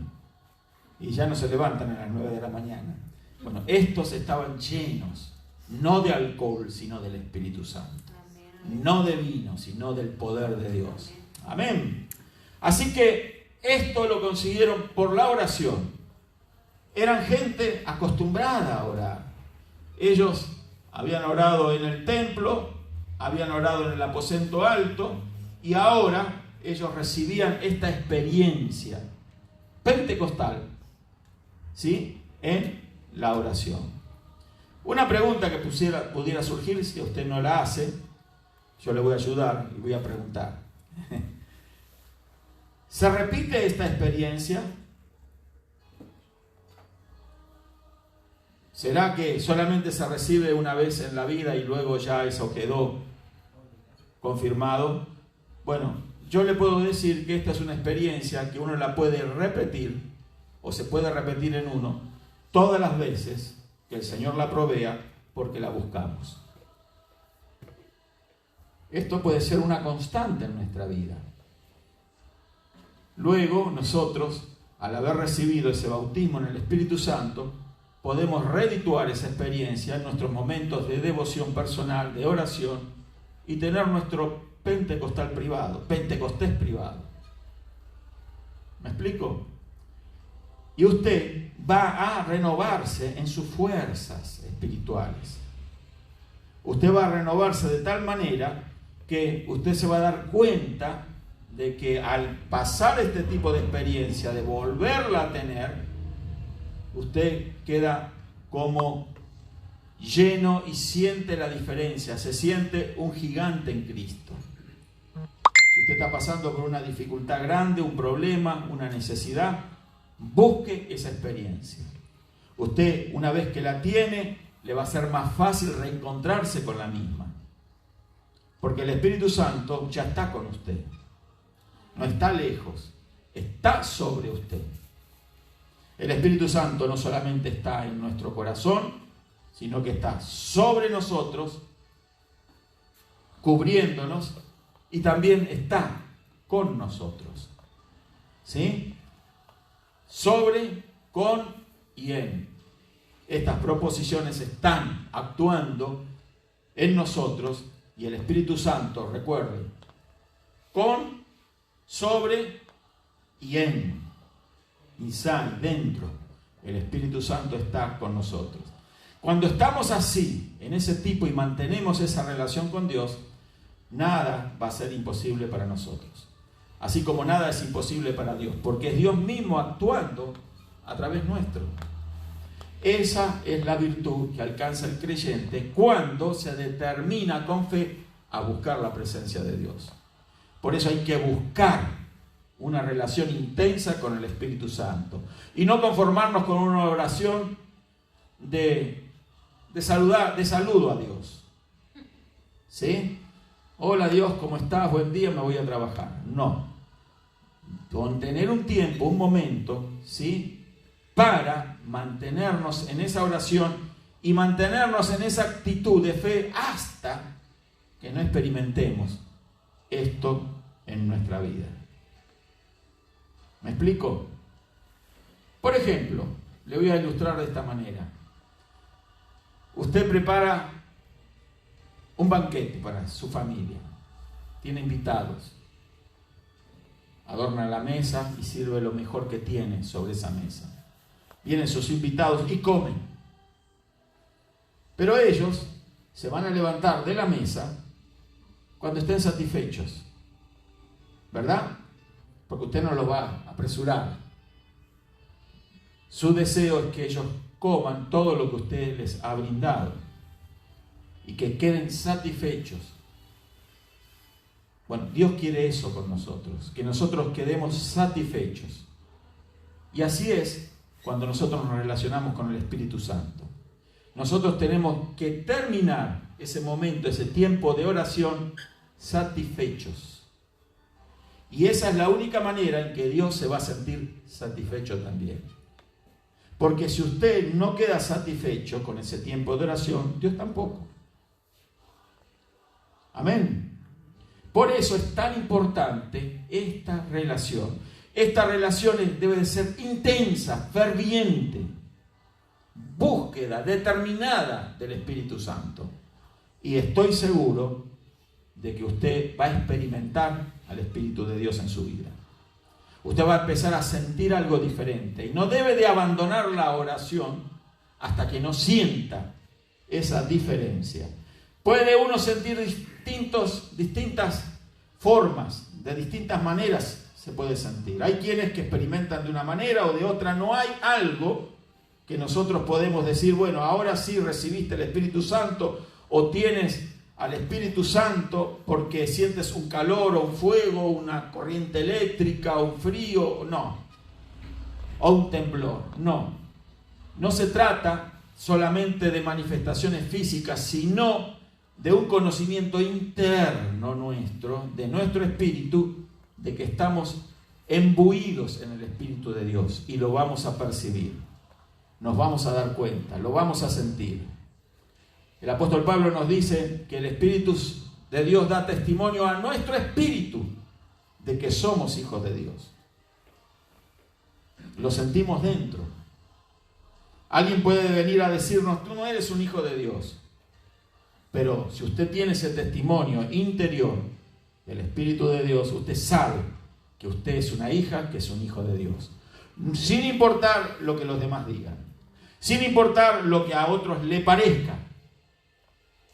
S1: Y ya no se levantan a las 9 de la mañana. Bueno, estos estaban llenos, no de alcohol, sino del Espíritu Santo. No de vino, sino del poder de Dios. Amén. Así que esto lo consiguieron por la oración. Eran gente acostumbrada a orar. Ellos habían orado en el templo, habían orado en el aposento alto, y ahora ellos recibían esta experiencia pentecostal, ¿sí?, en la oración. Una pregunta que pudiera surgir, si usted no la hace, yo le voy a ayudar y voy a preguntar. ¿Se repite esta experiencia? ¿Será que solamente se recibe una vez en la vida y luego ya eso quedó confirmado? Bueno, yo le puedo decir que esta es una experiencia que uno la puede repetir, o se puede repetir en uno, todas las veces que el Señor la provea, porque la buscamos. Esto puede ser una constante en nuestra vida. Luego nosotros, al haber recibido ese bautismo en el Espíritu Santo, podemos redituar esa experiencia en nuestros momentos de devoción personal, de oración, y tener nuestro Pentecostés privado. ¿Me explico? Y usted va a renovarse en sus fuerzas espirituales. Usted va a renovarse de tal manera que usted se va a dar cuenta de que al pasar este tipo de experiencia, de volverla a tener, usted queda como lleno y siente la diferencia, se siente un gigante en Cristo. Si usted está pasando por una dificultad grande, un problema, una necesidad, busque esa experiencia. Usted, una vez que la tiene, le va a ser más fácil reencontrarse con la misma. Porque el Espíritu Santo ya está con usted. No está lejos, está sobre usted. El Espíritu Santo no solamente está en nuestro corazón, sino que está sobre nosotros, cubriéndonos, y también está con nosotros. ¿Sí? Sobre, con y en. Estas proposiciones están actuando en nosotros, y el Espíritu Santo, recuerden, con, sobre y en. Inside, dentro. El Espíritu Santo está con nosotros. Cuando estamos así, en ese tipo, y mantenemos esa relación con Dios, nada va a ser imposible para nosotros. Así como nada es imposible para Dios, porque es Dios mismo actuando a través nuestro. Esa es la virtud que alcanza el creyente cuando se determina con fe a buscar la presencia de Dios. Por eso hay que buscar una relación intensa con el Espíritu Santo y no conformarnos con una oración de saludo a Dios. ¿Sí? Hola Dios, ¿cómo estás? Buen día, me voy a trabajar. No. Con tener un tiempo, un momento, ¿sí?, para mantenernos en esa oración y mantenernos en esa actitud de fe hasta que no experimentemos esto en nuestra vida. ¿Me explico? Por ejemplo, le voy a ilustrar de esta manera. Usted prepara un banquete para su familia. Tiene invitados. Adorna la mesa y sirve lo mejor que tiene sobre esa mesa. Vienen sus invitados y comen. Pero ellos se van a levantar de la mesa cuando estén satisfechos. ¿Verdad? Porque usted no los va a apresurar. Su deseo es que ellos coman todo lo que usted les ha brindado y que queden satisfechos. Bueno, Dios quiere eso con nosotros, que nosotros quedemos satisfechos. Y así es cuando nosotros nos relacionamos con el Espíritu Santo. Nosotros tenemos que terminar ese momento, ese tiempo de oración satisfechos. Y esa es la única manera en que Dios se va a sentir satisfecho también. Porque si usted no queda satisfecho con ese tiempo de oración, Dios tampoco. Amén. Por eso es tan importante esta relación. Esta relación debe de ser intensa, ferviente, búsqueda determinada del Espíritu Santo. Y estoy seguro de que usted va a experimentar al Espíritu de Dios en su vida. Usted va a empezar a sentir algo diferente. Y no debe de abandonar la oración hasta que no sienta esa diferencia. Puede uno sentir distintas formas, de distintas maneras se puede sentir. Hay quienes que experimentan de una manera o de otra. No hay algo que nosotros podemos decir, bueno, ahora sí recibiste el Espíritu Santo o tienes al Espíritu Santo porque sientes un calor o un fuego, una corriente eléctrica o un frío. No. O un temblor. No. No se trata solamente de manifestaciones físicas, sino de un conocimiento interno nuestro, de nuestro espíritu, de que estamos embuidos en el Espíritu de Dios y lo vamos a percibir, nos vamos a dar cuenta, lo vamos a sentir. El apóstol Pablo nos dice que el Espíritu de Dios da testimonio a nuestro espíritu de que somos hijos de Dios. Lo sentimos dentro. Alguien puede venir a decirnos, tú no eres un hijo de Dios. Pero si usted tiene ese testimonio interior del Espíritu de Dios, usted sabe que usted es una hija, que es un hijo de Dios. Sin importar lo que los demás digan. Sin importar lo que a otros le parezca.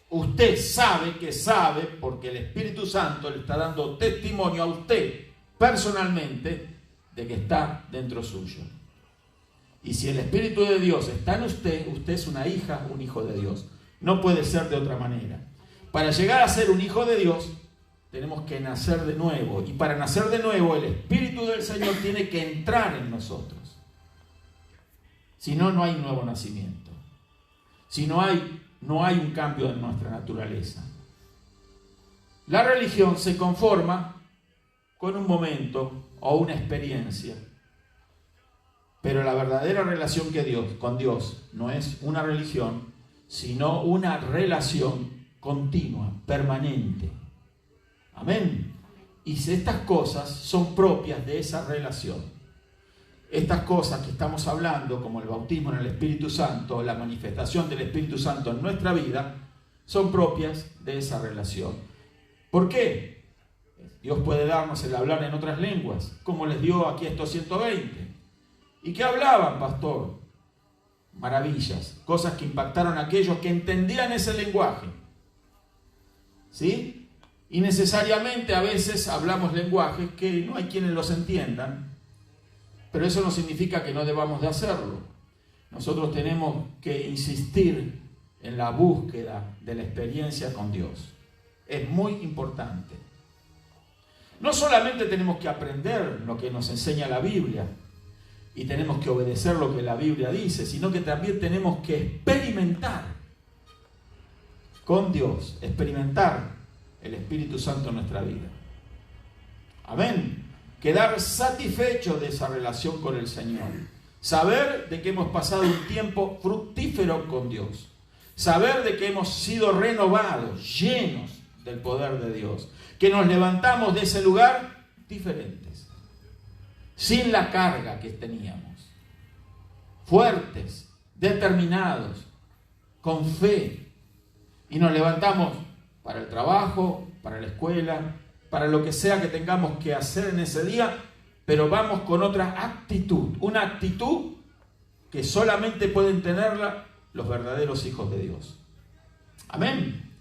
S1: Usted sabe que sabe, porque el Espíritu Santo le está dando testimonio a usted personalmente de que está dentro suyo. Y si el Espíritu de Dios está en usted, usted es una hija, un hijo de Dios. No puede ser de otra manera. Para llegar a ser un hijo de Dios, tenemos que nacer de nuevo. Y para nacer de nuevo, el Espíritu del Señor tiene que entrar en nosotros. Si no, no hay nuevo nacimiento. Si no hay un cambio en nuestra naturaleza. La religión se conforma con un momento o una experiencia. Pero la verdadera relación con Dios no es una religión, sino una relación continua, permanente. Amén. Y si estas cosas son propias de esa relación. Estas cosas que estamos hablando, como el bautismo en el Espíritu Santo, la manifestación del Espíritu Santo en nuestra vida, son propias de esa relación. ¿Por qué? Dios puede darnos el hablar en otras lenguas, como les dio aquí a estos 120. ¿Y qué hablaban, pastor? Maravillas, cosas que impactaron a aquellos que entendían ese lenguaje. ¿Sí? Y necesariamente a veces hablamos lenguajes que no hay quienes los entiendan, pero eso no significa que no debamos de hacerlo. Nosotros tenemos que insistir en la búsqueda de la experiencia con Dios. Es muy importante. No solamente tenemos que aprender lo que nos enseña la Biblia y tenemos que obedecer lo que la Biblia dice, sino que también tenemos que experimentar con Dios, experimentar el Espíritu Santo en nuestra vida. Amén. Quedar satisfechos de esa relación con el Señor. Saber de que hemos pasado un tiempo fructífero con Dios. Saber de que hemos sido renovados, llenos del poder de Dios. Que nos levantamos de ese lugar diferentes. Sin la carga que teníamos. Fuertes, determinados, con fe. Y nos levantamos para el trabajo, para la escuela, para lo que sea que tengamos que hacer en ese día, pero vamos con otra actitud. Una actitud que solamente pueden tenerla los verdaderos hijos de Dios. Amén.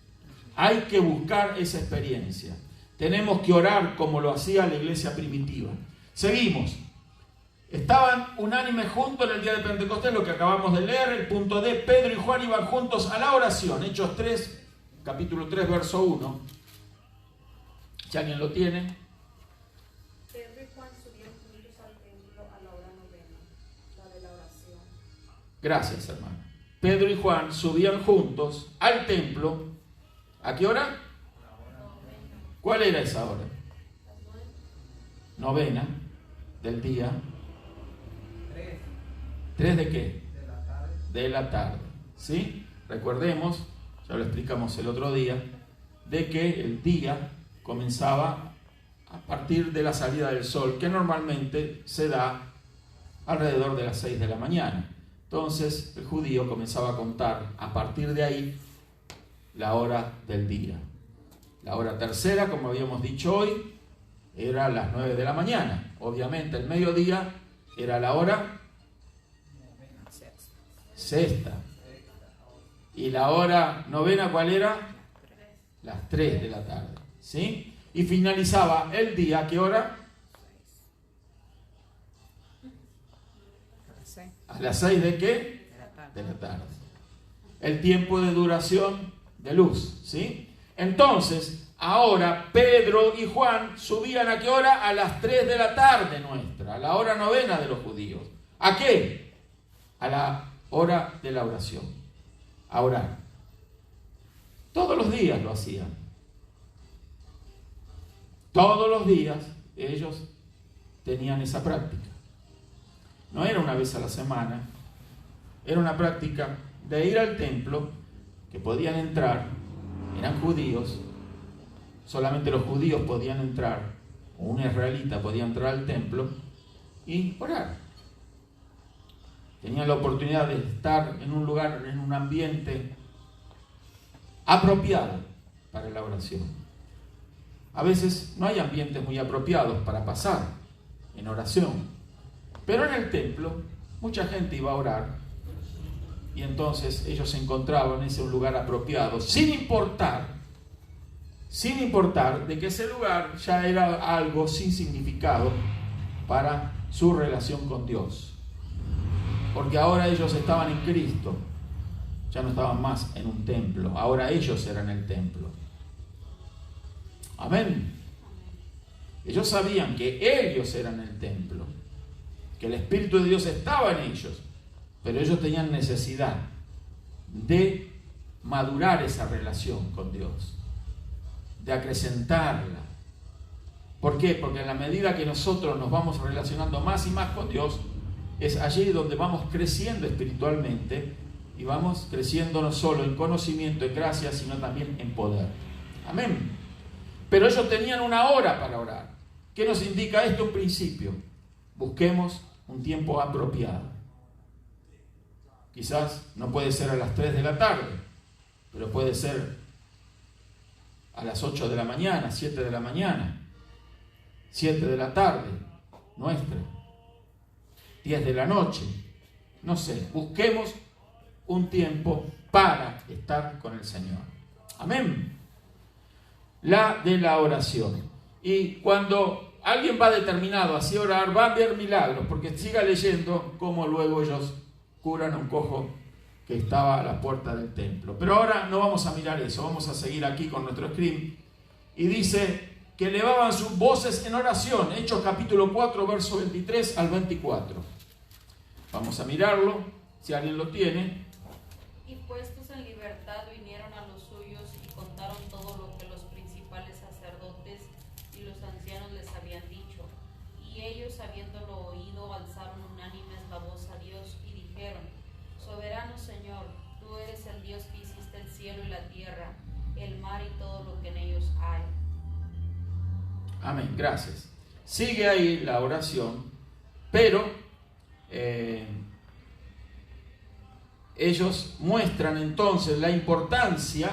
S1: Hay que buscar esa experiencia. Tenemos que orar como lo hacía la iglesia primitiva. Seguimos. Estaban unánimes juntos en el día de Pentecostés, lo que acabamos de leer, el punto D. Pedro y Juan iban juntos a la oración. Hechos 3, capítulo 3, verso 1. Si alguien lo tiene.
S4: Pedro y Juan subían juntos al templo a la hora novena, la de la oración.
S1: Gracias, hermano. Pedro y Juan subían juntos al templo. ¿A qué hora? ¿Cuál era esa hora? Novena del día. ¿3 de qué? De la tarde. ¿Sí? Recordemos, ya lo explicamos el otro día, de que el día comenzaba a partir de la salida del sol, que normalmente se da alrededor de las 6 de la mañana. Entonces el judío comenzaba a contar a partir de ahí la hora del día. La hora tercera, como habíamos dicho hoy, era las 9 de la mañana. Obviamente el mediodía era la hora sexta. Y la hora novena, ¿cuál era? Las 3 de la tarde. ¿Sí? Y finalizaba el día, ¿a qué hora? ¿A las 6 de qué? De la tarde. El tiempo de duración de luz, ¿sí? Entonces, ahora Pedro y Juan subían ¿a qué hora? A las 3 de la tarde nuestra, a la hora novena de los judíos. ¿A qué? A la hora de la oración. A orar. Todos los días lo hacían. Todos los días ellos tenían esa práctica. No era una vez a la semana, era una práctica de ir al templo, que podían entrar, eran judíos, solamente los judíos podían entrar, o un israelita podía entrar al templo y orar. Tenían la oportunidad de estar en un lugar, en un ambiente apropiado para la oración. A veces no hay ambientes muy apropiados para pasar en oración, pero en el templo mucha gente iba a orar y entonces ellos se encontraban en ese lugar apropiado, sin importar de que ese lugar ya era algo sin significado para su relación con Dios. Porque ahora ellos estaban en Cristo, ya no estaban más en un templo, ahora ellos eran el templo. Amén. Ellos sabían que ellos eran el templo, que el Espíritu de Dios estaba en ellos, pero ellos tenían necesidad de madurar esa relación con Dios, de acrecentarla. ¿Por qué? Porque en la medida que nosotros nos vamos relacionando más y más con Dios, es allí donde vamos creciendo espiritualmente y vamos creciendo no solo en conocimiento, en gracia, sino también en poder. Amén. Pero ellos tenían una hora para orar. ¿Qué nos indica esto? Un principio. Busquemos un tiempo apropiado. Quizás no puede ser a las 3 de la tarde, pero puede ser a las 8 de la mañana, 7 de la mañana, 7 de la tarde, nuestra, 10 de la noche, no sé, busquemos un tiempo para estar con el Señor. Amén. La de la oración. Y cuando alguien va determinado así a orar, va a ver milagros, porque siga leyendo cómo luego ellos curan a un cojo que estaba a la puerta del templo. Pero ahora no vamos a mirar eso, vamos a seguir aquí con nuestro script. Y dice que elevaban sus voces en oración, Hechos capítulo 4, verso 23 al 24. Vamos a mirarlo, si alguien lo tiene.
S3: Y puestos en libertad vinieron a los suyos y contaron todo lo que los principales sacerdotes y los ancianos les habían dicho. Y ellos, habiéndolo oído, alzaron unánimes la voz a Dios y dijeron: Soberano Señor, tú eres el Dios que hiciste el cielo y la tierra, el mar y todo lo que en ellos hay.
S1: Amén, gracias. Sigue ahí la oración, pero ellos muestran entonces la importancia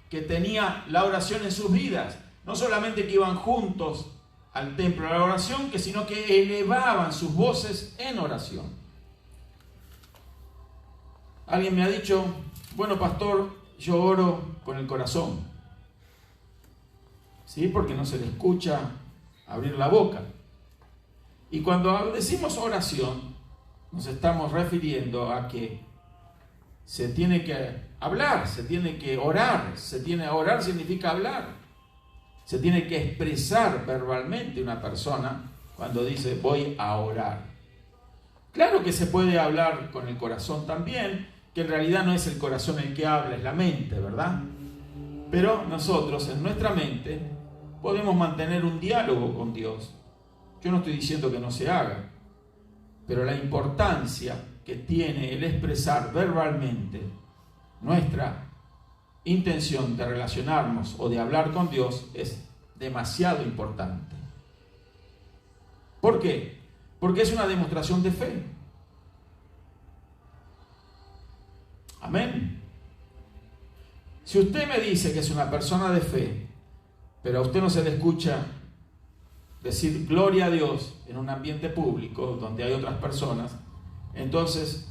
S1: que tenía la oración en sus vidas. No solamente que iban juntos al templo de la oración, sino que elevaban sus voces en oración. Alguien me ha dicho: bueno, pastor, yo oro con el corazón. ¿Sí? Porque no se le escucha abrir la boca. Y cuando decimos oración, nos estamos refiriendo a que se tiene que hablar, se tiene que orar. Orar significa hablar. Se tiene que expresar verbalmente una persona cuando dice voy a orar. Claro que se puede hablar con el corazón también, que en realidad no es el corazón el que habla, es la mente, ¿verdad? Pero nosotros en nuestra mente podemos mantener un diálogo con Dios. Yo no estoy diciendo que no se haga, pero la importancia que tiene el expresar verbalmente nuestra intención de relacionarnos o de hablar con Dios es demasiado importante. ¿Por qué? Porque es una demostración de fe. Amén. Si usted me dice que es una persona de fe, pero a usted no se le escucha decir gloria a Dios en un ambiente público donde hay otras personas, entonces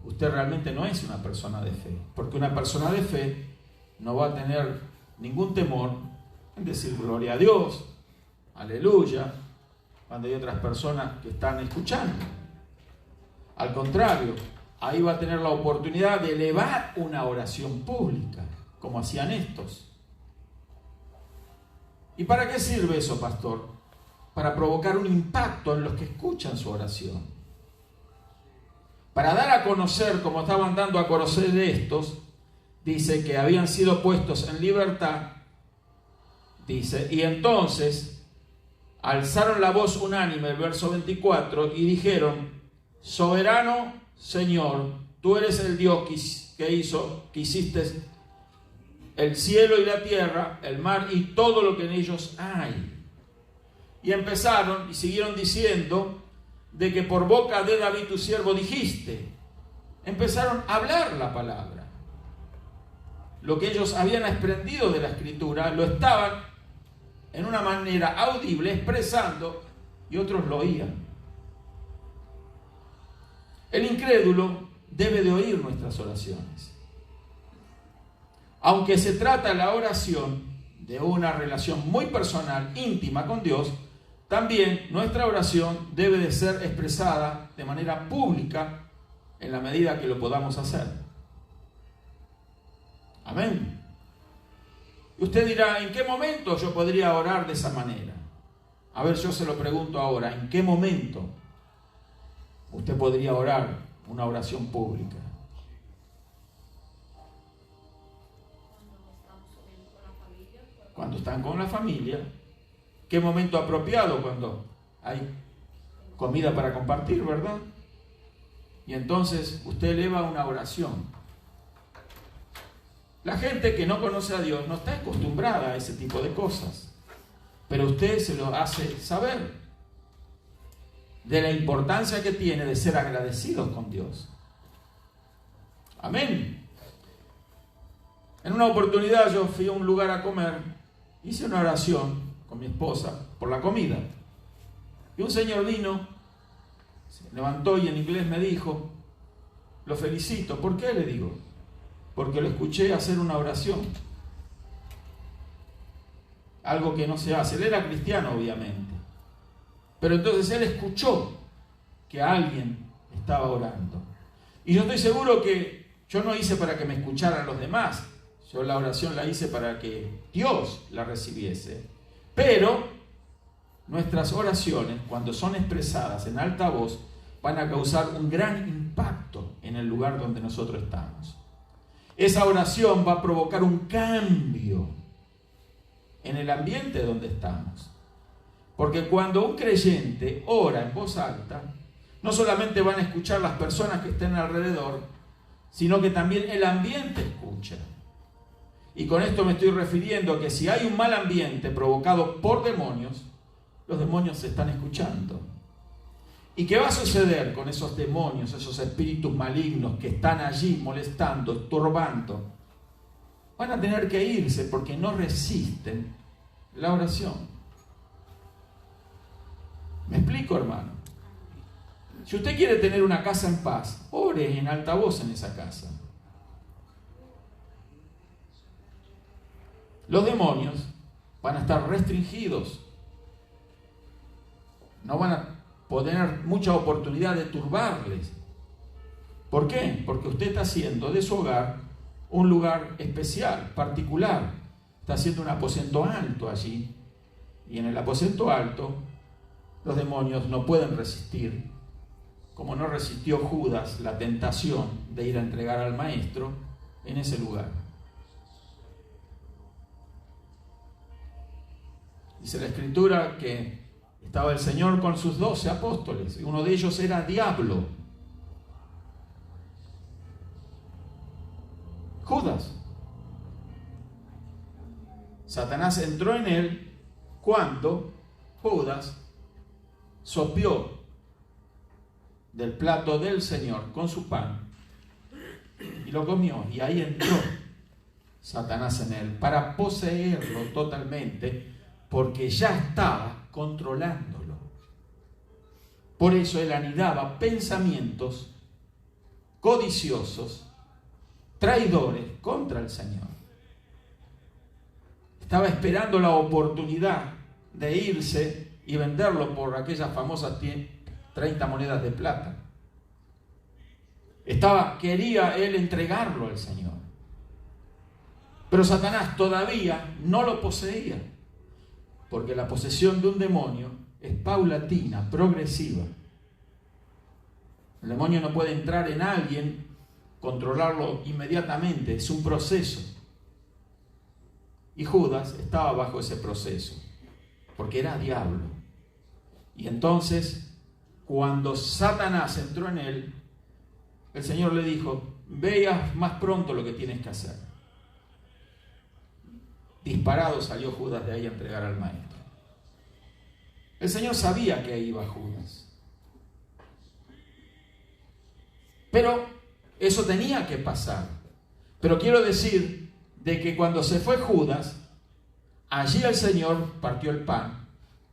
S1: usted realmente no es una persona de fe, porque una persona de fe no va a tener ningún temor en decir gloria a Dios, aleluya, cuando hay otras personas que están escuchando. Al contrario, ahí va a tener la oportunidad de elevar una oración pública, como hacían estos. ¿Y para qué sirve eso, pastor? Para provocar un impacto en los que escuchan su oración. Para dar a conocer, como estaban dando a conocer de estos, dice que habían sido puestos en libertad, dice, y entonces alzaron la voz unánime, el verso 24, y dijeron: soberano Señor, tú eres el Dios que hiciste el cielo y la tierra, el mar y todo lo que en ellos hay. Y empezaron y siguieron diciendo de que por boca de David tu siervo dijiste. Empezaron a hablar la palabra. Lo que ellos habían aprendido de la Escritura lo estaban en una manera audible expresando y otros lo oían. El incrédulo debe de oír nuestras oraciones. Aunque se trata la oración de una relación muy personal, íntima con Dios, también nuestra oración debe de ser expresada de manera pública en la medida que lo podamos hacer. Amén. Y usted dirá: ¿en qué momento yo podría orar de esa manera? A ver, yo se lo pregunto ahora: ¿en qué momento usted podría orar una oración pública? Cuando están con la familia. ¿Qué momento apropiado? Cuando hay comida para compartir, ¿verdad? Y entonces usted eleva una oración. La gente que no conoce a Dios no está acostumbrada a ese tipo de cosas, pero usted se lo hace saber de la importancia que tiene de ser agradecidos con Dios. Amén. En una oportunidad yo fui a un lugar a comer, hice una oración con mi esposa por la comida, y un señor vino, se levantó y en inglés me dijo: lo felicito. ¿Por qué? Le digo: porque lo escuché hacer una oración, algo que no se hace. Él era cristiano, obviamente, pero entonces él escuchó que alguien estaba orando, y yo estoy seguro que yo no hice para que me escucharan los demás. Yo la oración la hice para que Dios la recibiese. Pero nuestras oraciones, cuando son expresadas en alta voz, van a causar un gran impacto en el lugar donde nosotros estamos. Esa oración va a provocar un cambio en el ambiente donde estamos. Porque cuando un creyente ora en voz alta, no solamente van a escuchar las personas que estén alrededor, sino que también el ambiente escucha. Y con esto me estoy refiriendo a que si hay un mal ambiente provocado por demonios, los demonios se están escuchando. ¿Y qué va a suceder con esos demonios, esos espíritus malignos que están allí molestando, estorbando? Van a tener que irse porque no resisten la oración. ¿Me explico, hermano? Si usted quiere tener una casa en paz, ore en alta voz en esa casa. Los demonios van a estar restringidos. No van a tener mucha oportunidad de turbarles. ¿Por qué? Porque usted está haciendo de su hogar un lugar especial, particular. Está haciendo un aposento alto allí. Y en el aposento alto, los demonios no pueden resistir, como no resistió Judas la tentación de ir a entregar al maestro en ese lugar. Dice la Escritura que estaba el Señor con sus 12 apóstoles, y uno de ellos era Diablo, Judas. Satanás entró en él cuando Judas sopió del plato del Señor con su pan y lo comió, y ahí entró Satanás en él para poseerlo totalmente, porque ya estaba controlándolo. Por eso él anidaba pensamientos codiciosos, traidores contra el Señor. Estaba esperando la oportunidad de irse y venderlo por aquellas famosas 30 monedas de plata. Quería él entregarlo al Señor. Pero Satanás todavía no lo poseía, porque la posesión de un demonio es paulatina, progresiva. El demonio no puede entrar en alguien, controlarlo inmediatamente, es un proceso. Y Judas estaba bajo ese proceso, porque era diablo. Y entonces, cuando Satanás entró en él, el Señor le dijo, veas más pronto lo que tienes que hacer. Disparado salió Judas de ahí a entregar al maestro. El Señor sabía que ahí iba Judas. Pero eso tenía que pasar. Pero quiero decir de que cuando se fue Judas, allí el Señor partió el pan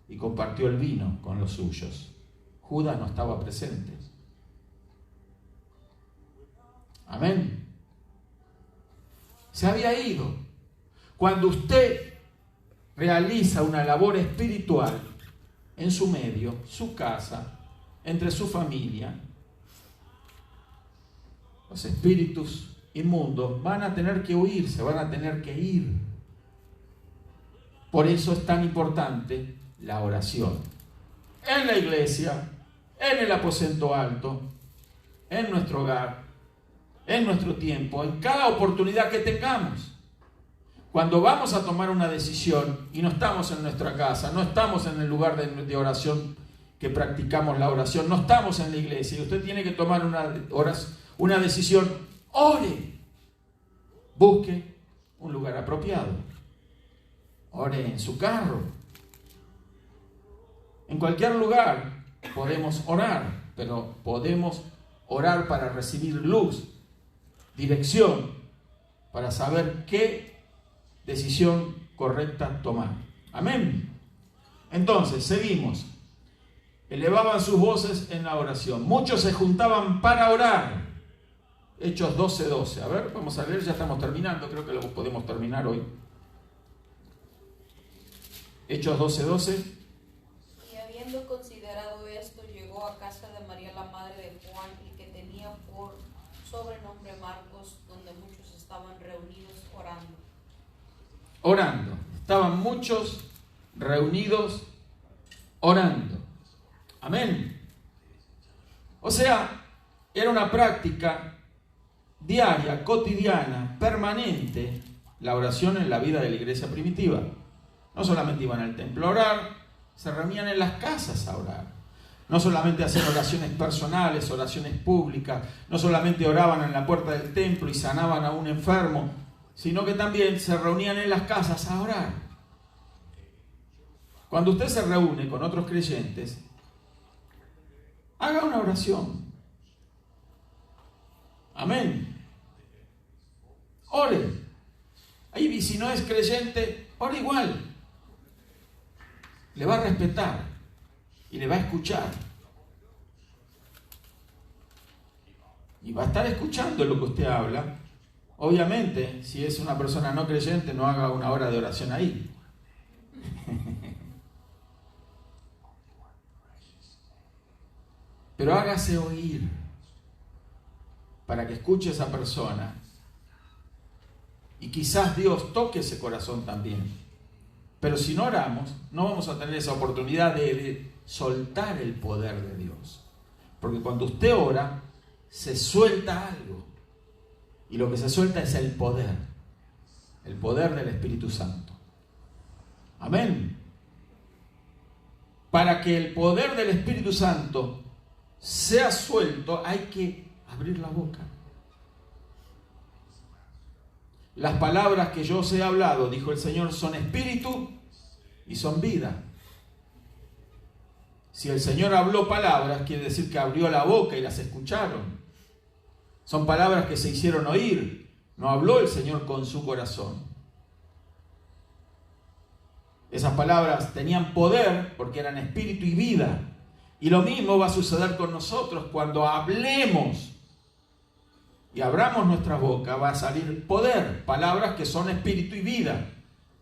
S1: y compartió el vino con los suyos. Judas no estaba presente. Amén. Se había ido. Cuando usted realiza una labor espiritual en su medio, su casa, entre su familia, los espíritus inmundos van a tener que huir, se van a tener que ir. Por eso es tan importante la oración. En la iglesia, en el aposento alto, en nuestro hogar, en nuestro tiempo, en cada oportunidad que tengamos. Cuando vamos a tomar una decisión y no estamos en nuestra casa, no estamos en el lugar de oración que practicamos la oración, no estamos en la iglesia y usted tiene que tomar una decisión, ore. Busque un lugar apropiado. Ore en su carro. En cualquier lugar podemos orar, pero podemos orar para recibir luz, dirección, para saber qué decisión correcta tomar. Amén. Entonces, seguimos. Elevaban sus voces en la oración. Muchos se juntaban para orar. Hechos 12:12. A ver, vamos a leer, ya estamos terminando, creo que lo podemos terminar hoy. Hechos 12:12.
S3: Y habiendo considerado esto, llegó a casa de María la madre de Juan, y que tenía por sobrenombre Marcos, donde muchos estaban reunidos orando.
S1: Orando. Estaban muchos reunidos orando. Amén. O sea, era una práctica diaria, cotidiana, permanente, la oración en la vida de la iglesia primitiva. No solamente iban al templo a orar, se reunían en las casas a orar. No solamente hacían oraciones personales, oraciones públicas, no solamente oraban en la puerta del templo y sanaban a un enfermo, sino que también se reunían en las casas a orar. Cuando usted se reúne con otros creyentes, haga una oración. Amén. Ore. Y si no es creyente, ore igual. Le va a respetar y le va a escuchar. Y va a estar escuchando lo que usted habla. Obviamente, si es una persona no creyente, no haga una hora de oración ahí. Pero hágase oír para que escuche esa persona. Y quizás Dios toque ese corazón también. Pero si no oramos, no vamos a tener esa oportunidad de soltar el poder de Dios. Porque cuando usted ora, se suelta algo. Y lo que se suelta es el poder del Espíritu Santo. Amén. Para que el poder del Espíritu Santo sea suelto, hay que abrir la boca. Las palabras que yo os he hablado, dijo el Señor, son espíritu y son vida. Si el Señor habló palabras, quiere decir que abrió la boca y las escucharon. Son palabras que se hicieron oír. No habló el Señor con su corazón. Esas palabras tenían poder porque eran espíritu y vida. Y lo mismo va a suceder con nosotros cuando hablemos y abramos nuestra boca. Va a salir poder, palabras que son espíritu y vida.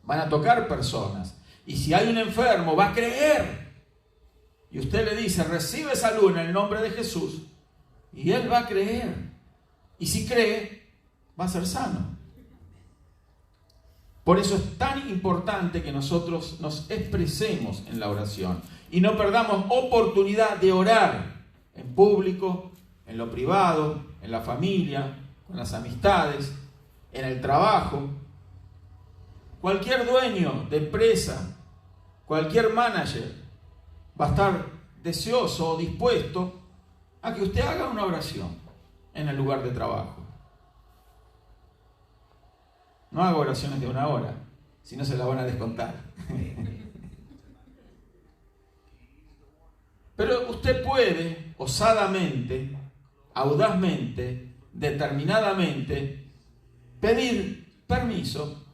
S1: Van a tocar personas. Y si hay un enfermo, va a creer. Y usted le dice, recibe salud en el nombre de Jesús. Y él va a creer. Y si cree, va a ser sano. Por eso es tan importante que nosotros nos expresemos en la oración. Y no perdamos oportunidad de orar en público, en lo privado, en la familia, con las amistades, en el trabajo. Cualquier dueño de empresa, cualquier manager va a estar deseoso o dispuesto a que usted haga una oración en el lugar de trabajo. No haga oraciones de 1 hora, si no se la van a descontar. Pero usted puede, osadamente, audazmente, determinadamente, pedir permiso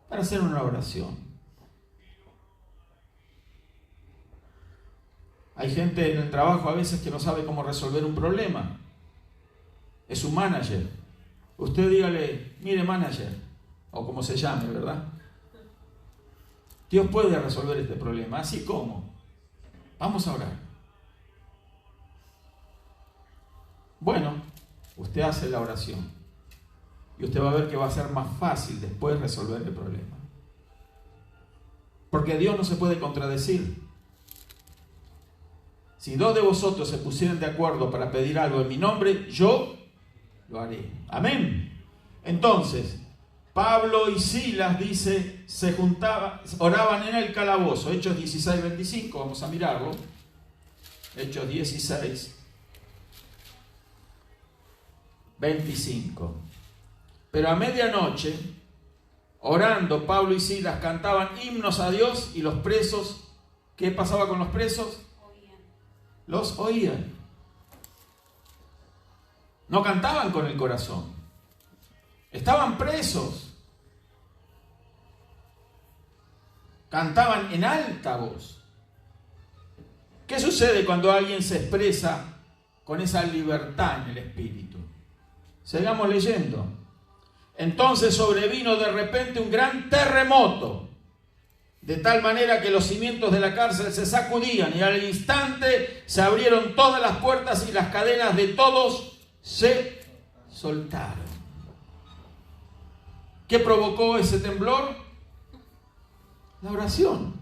S1: para hacer una oración. Hay gente en el trabajo a veces que no sabe cómo resolver un problema. Es su manager. Usted dígale, mire manager, o como se llame, ¿verdad? Dios puede resolver este problema. ¿Así como? Vamos a orar. Bueno, usted hace la oración y usted va a ver que va a ser más fácil después resolver el problema. Porque Dios no se puede contradecir. Si 2 de vosotros se pusieran de acuerdo para pedir algo en mi nombre, yo lo haré. Amén. Entonces, Pablo y Silas, dice, se juntaban, oraban en el calabozo. Hechos 16, 25, vamos a mirarlo. Hechos 16, 25. Pero a medianoche, orando, Pablo y Silas cantaban himnos a Dios y los presos, ¿qué pasaba con los presos? Los oían. No cantaban con el corazón. Estaban presos. Cantaban en alta voz. ¿Qué sucede cuando alguien se expresa con esa libertad en el espíritu? Sigamos leyendo. Entonces sobrevino de repente un gran terremoto, de tal manera que los cimientos de la cárcel se sacudían y al instante se abrieron todas las puertas y las cadenas de todos se soltaron. ¿Qué provocó ese temblor? La oración,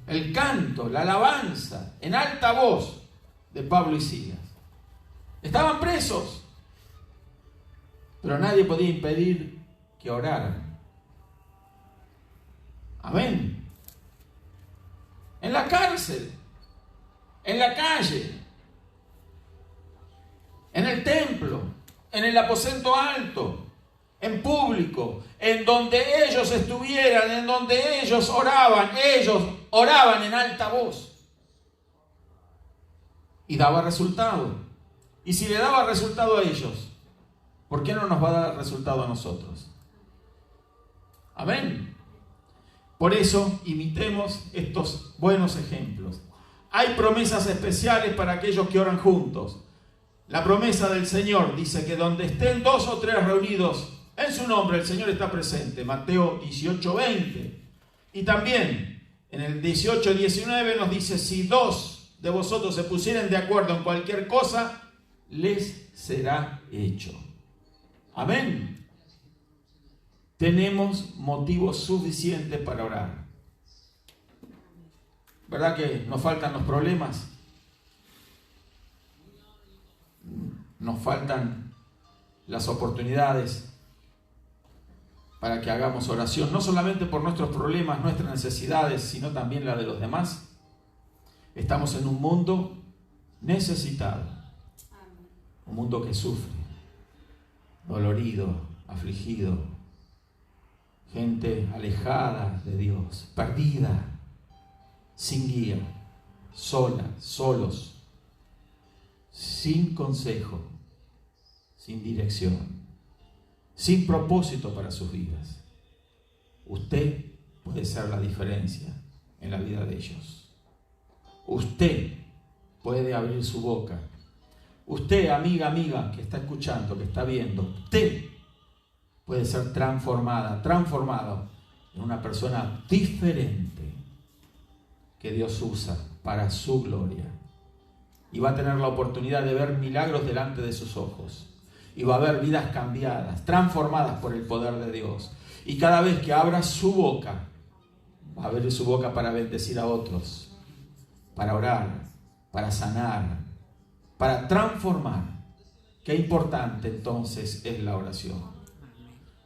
S1: el canto, la alabanza en alta voz de Pablo y Silas. Estaban presos, pero nadie podía impedir que oraran. Amén. En la cárcel, en la calle, en el templo, en el aposento alto, en público, en donde ellos estuvieran, en donde ellos oraban en alta voz. Y daba resultado. Y si le daba resultado a ellos, ¿por qué no nos va a dar resultado a nosotros? Amén. Por eso, imitemos estos buenos ejemplos. Hay promesas especiales para aquellos que oran juntos. La promesa del Señor dice que donde estén 2 o 3 reunidos en su nombre, el Señor está presente. Mateo 18, 20. Y también en el 18, 19 nos dice, si 2 de vosotros se pusieren de acuerdo en cualquier cosa, les será hecho. Amén. Tenemos motivos suficientes para orar. ¿Verdad que nos faltan los problemas? Nos faltan las oportunidades para que hagamos oración, no solamente por nuestros problemas, nuestras necesidades, sino también la de los demás. Estamos en un mundo necesitado, un mundo que sufre, dolorido, afligido, gente alejada de Dios, perdida, sin guía, sola, solos, sin consejo, sin dirección, sin propósito para sus vidas. Usted puede ser la diferencia en la vida de ellos. Usted puede abrir su boca. Usted, amiga, que está escuchando, que está viendo, usted puede ser transformado en una persona diferente que Dios usa para su gloria. Y va a tener la oportunidad de ver milagros delante de sus ojos. Y va a haber vidas cambiadas, transformadas por el poder de Dios. Y cada vez que abra su boca, va a abrir su boca para bendecir a otros, para orar, para sanar, para transformar. Qué importante entonces es la oración.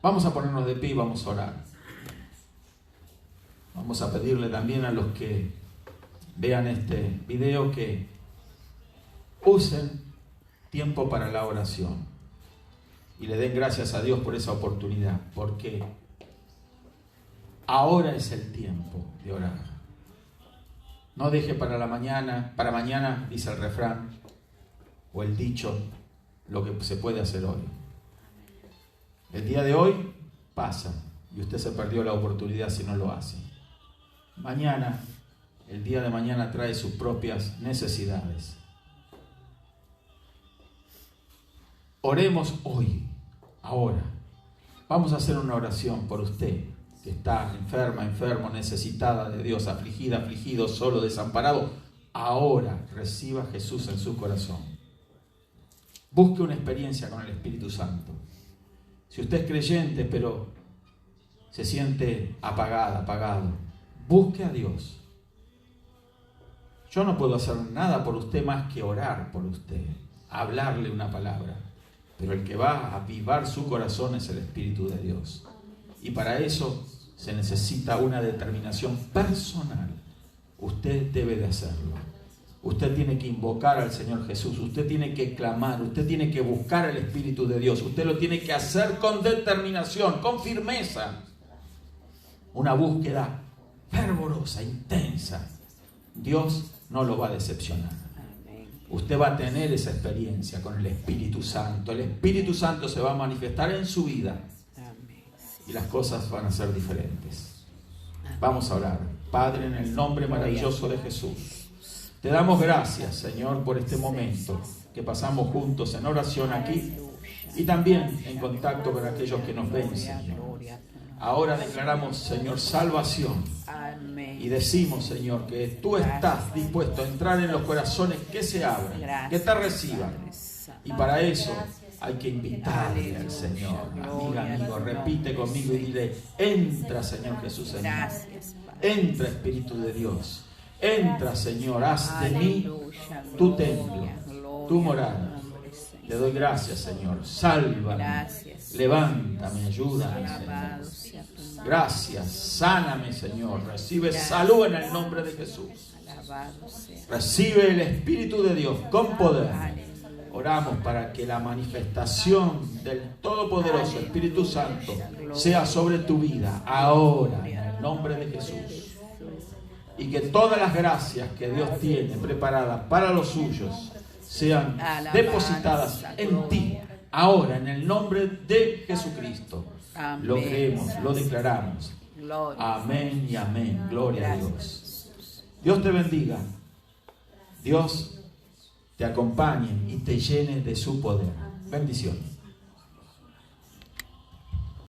S1: Vamos a ponernos de pie y vamos a orar. Vamos a pedirle también a los que vean este video, que usen tiempo para la oración y le den gracias a Dios por esa oportunidad, porque ahora es el tiempo de orar. No deje para mañana, dice el refrán o el dicho, lo que se puede hacer hoy. El día de hoy pasa y usted se perdió la oportunidad si no lo hace. Mañana, el día de mañana trae sus propias necesidades. Oremos hoy, ahora. Vamos a hacer una oración por usted que está enferma, enfermo, necesitada de Dios, afligida, afligido, solo, desamparado. Ahora reciba a Jesús en su corazón. Busque una experiencia con el Espíritu Santo. Si usted es creyente pero se siente apagado, busque a Dios. Yo no puedo hacer nada por usted más que orar por usted, hablarle una palabra. Pero el que va a avivar su corazón es el Espíritu de Dios. Y para eso se necesita una determinación personal. Usted debe de hacerlo. Usted tiene que invocar al Señor Jesús. Usted tiene que clamar. Usted tiene que buscar el Espíritu de Dios. Usted lo tiene que hacer con determinación, con firmeza. Una búsqueda fervorosa, intensa. Dios no lo va a decepcionar. Usted va a tener esa experiencia con el Espíritu Santo. El Espíritu Santo se va a manifestar en su vida y las cosas van a ser diferentes. Vamos a orar. Padre, en el nombre maravilloso de Jesús, te damos gracias, Señor, por este momento que pasamos juntos en oración aquí y también en contacto con aquellos que nos ven, Señor. Ahora declaramos, Señor, salvación. Y decimos, Señor, que tú estás dispuesto a entrar en los corazones que se abran, que te reciban. Y para eso hay que invitarle al Señor. Amigo, repite conmigo y dile: entra, Señor Jesús, en mí. Entra, Espíritu de Dios. Entra, Señor, haz de mí tu templo, tu morada. Le doy gracias, Señor. Sálvame, levántame, ayúdame, Señor. Gracias, sáname, Señor. Recibe salud en el nombre de Jesús. Recibe el Espíritu de Dios con poder. Oramos para que la manifestación del Todopoderoso Espíritu Santo sea sobre tu vida ahora, en el nombre de Jesús. Y que todas las gracias que Dios tiene preparadas para los suyos sean depositadas en ti, ahora, en el nombre de Jesucristo. Lo creemos, lo declaramos. Amén y amén. Gloria a Dios. Dios te bendiga. Dios te acompañe y te llene de su poder. Bendiciones.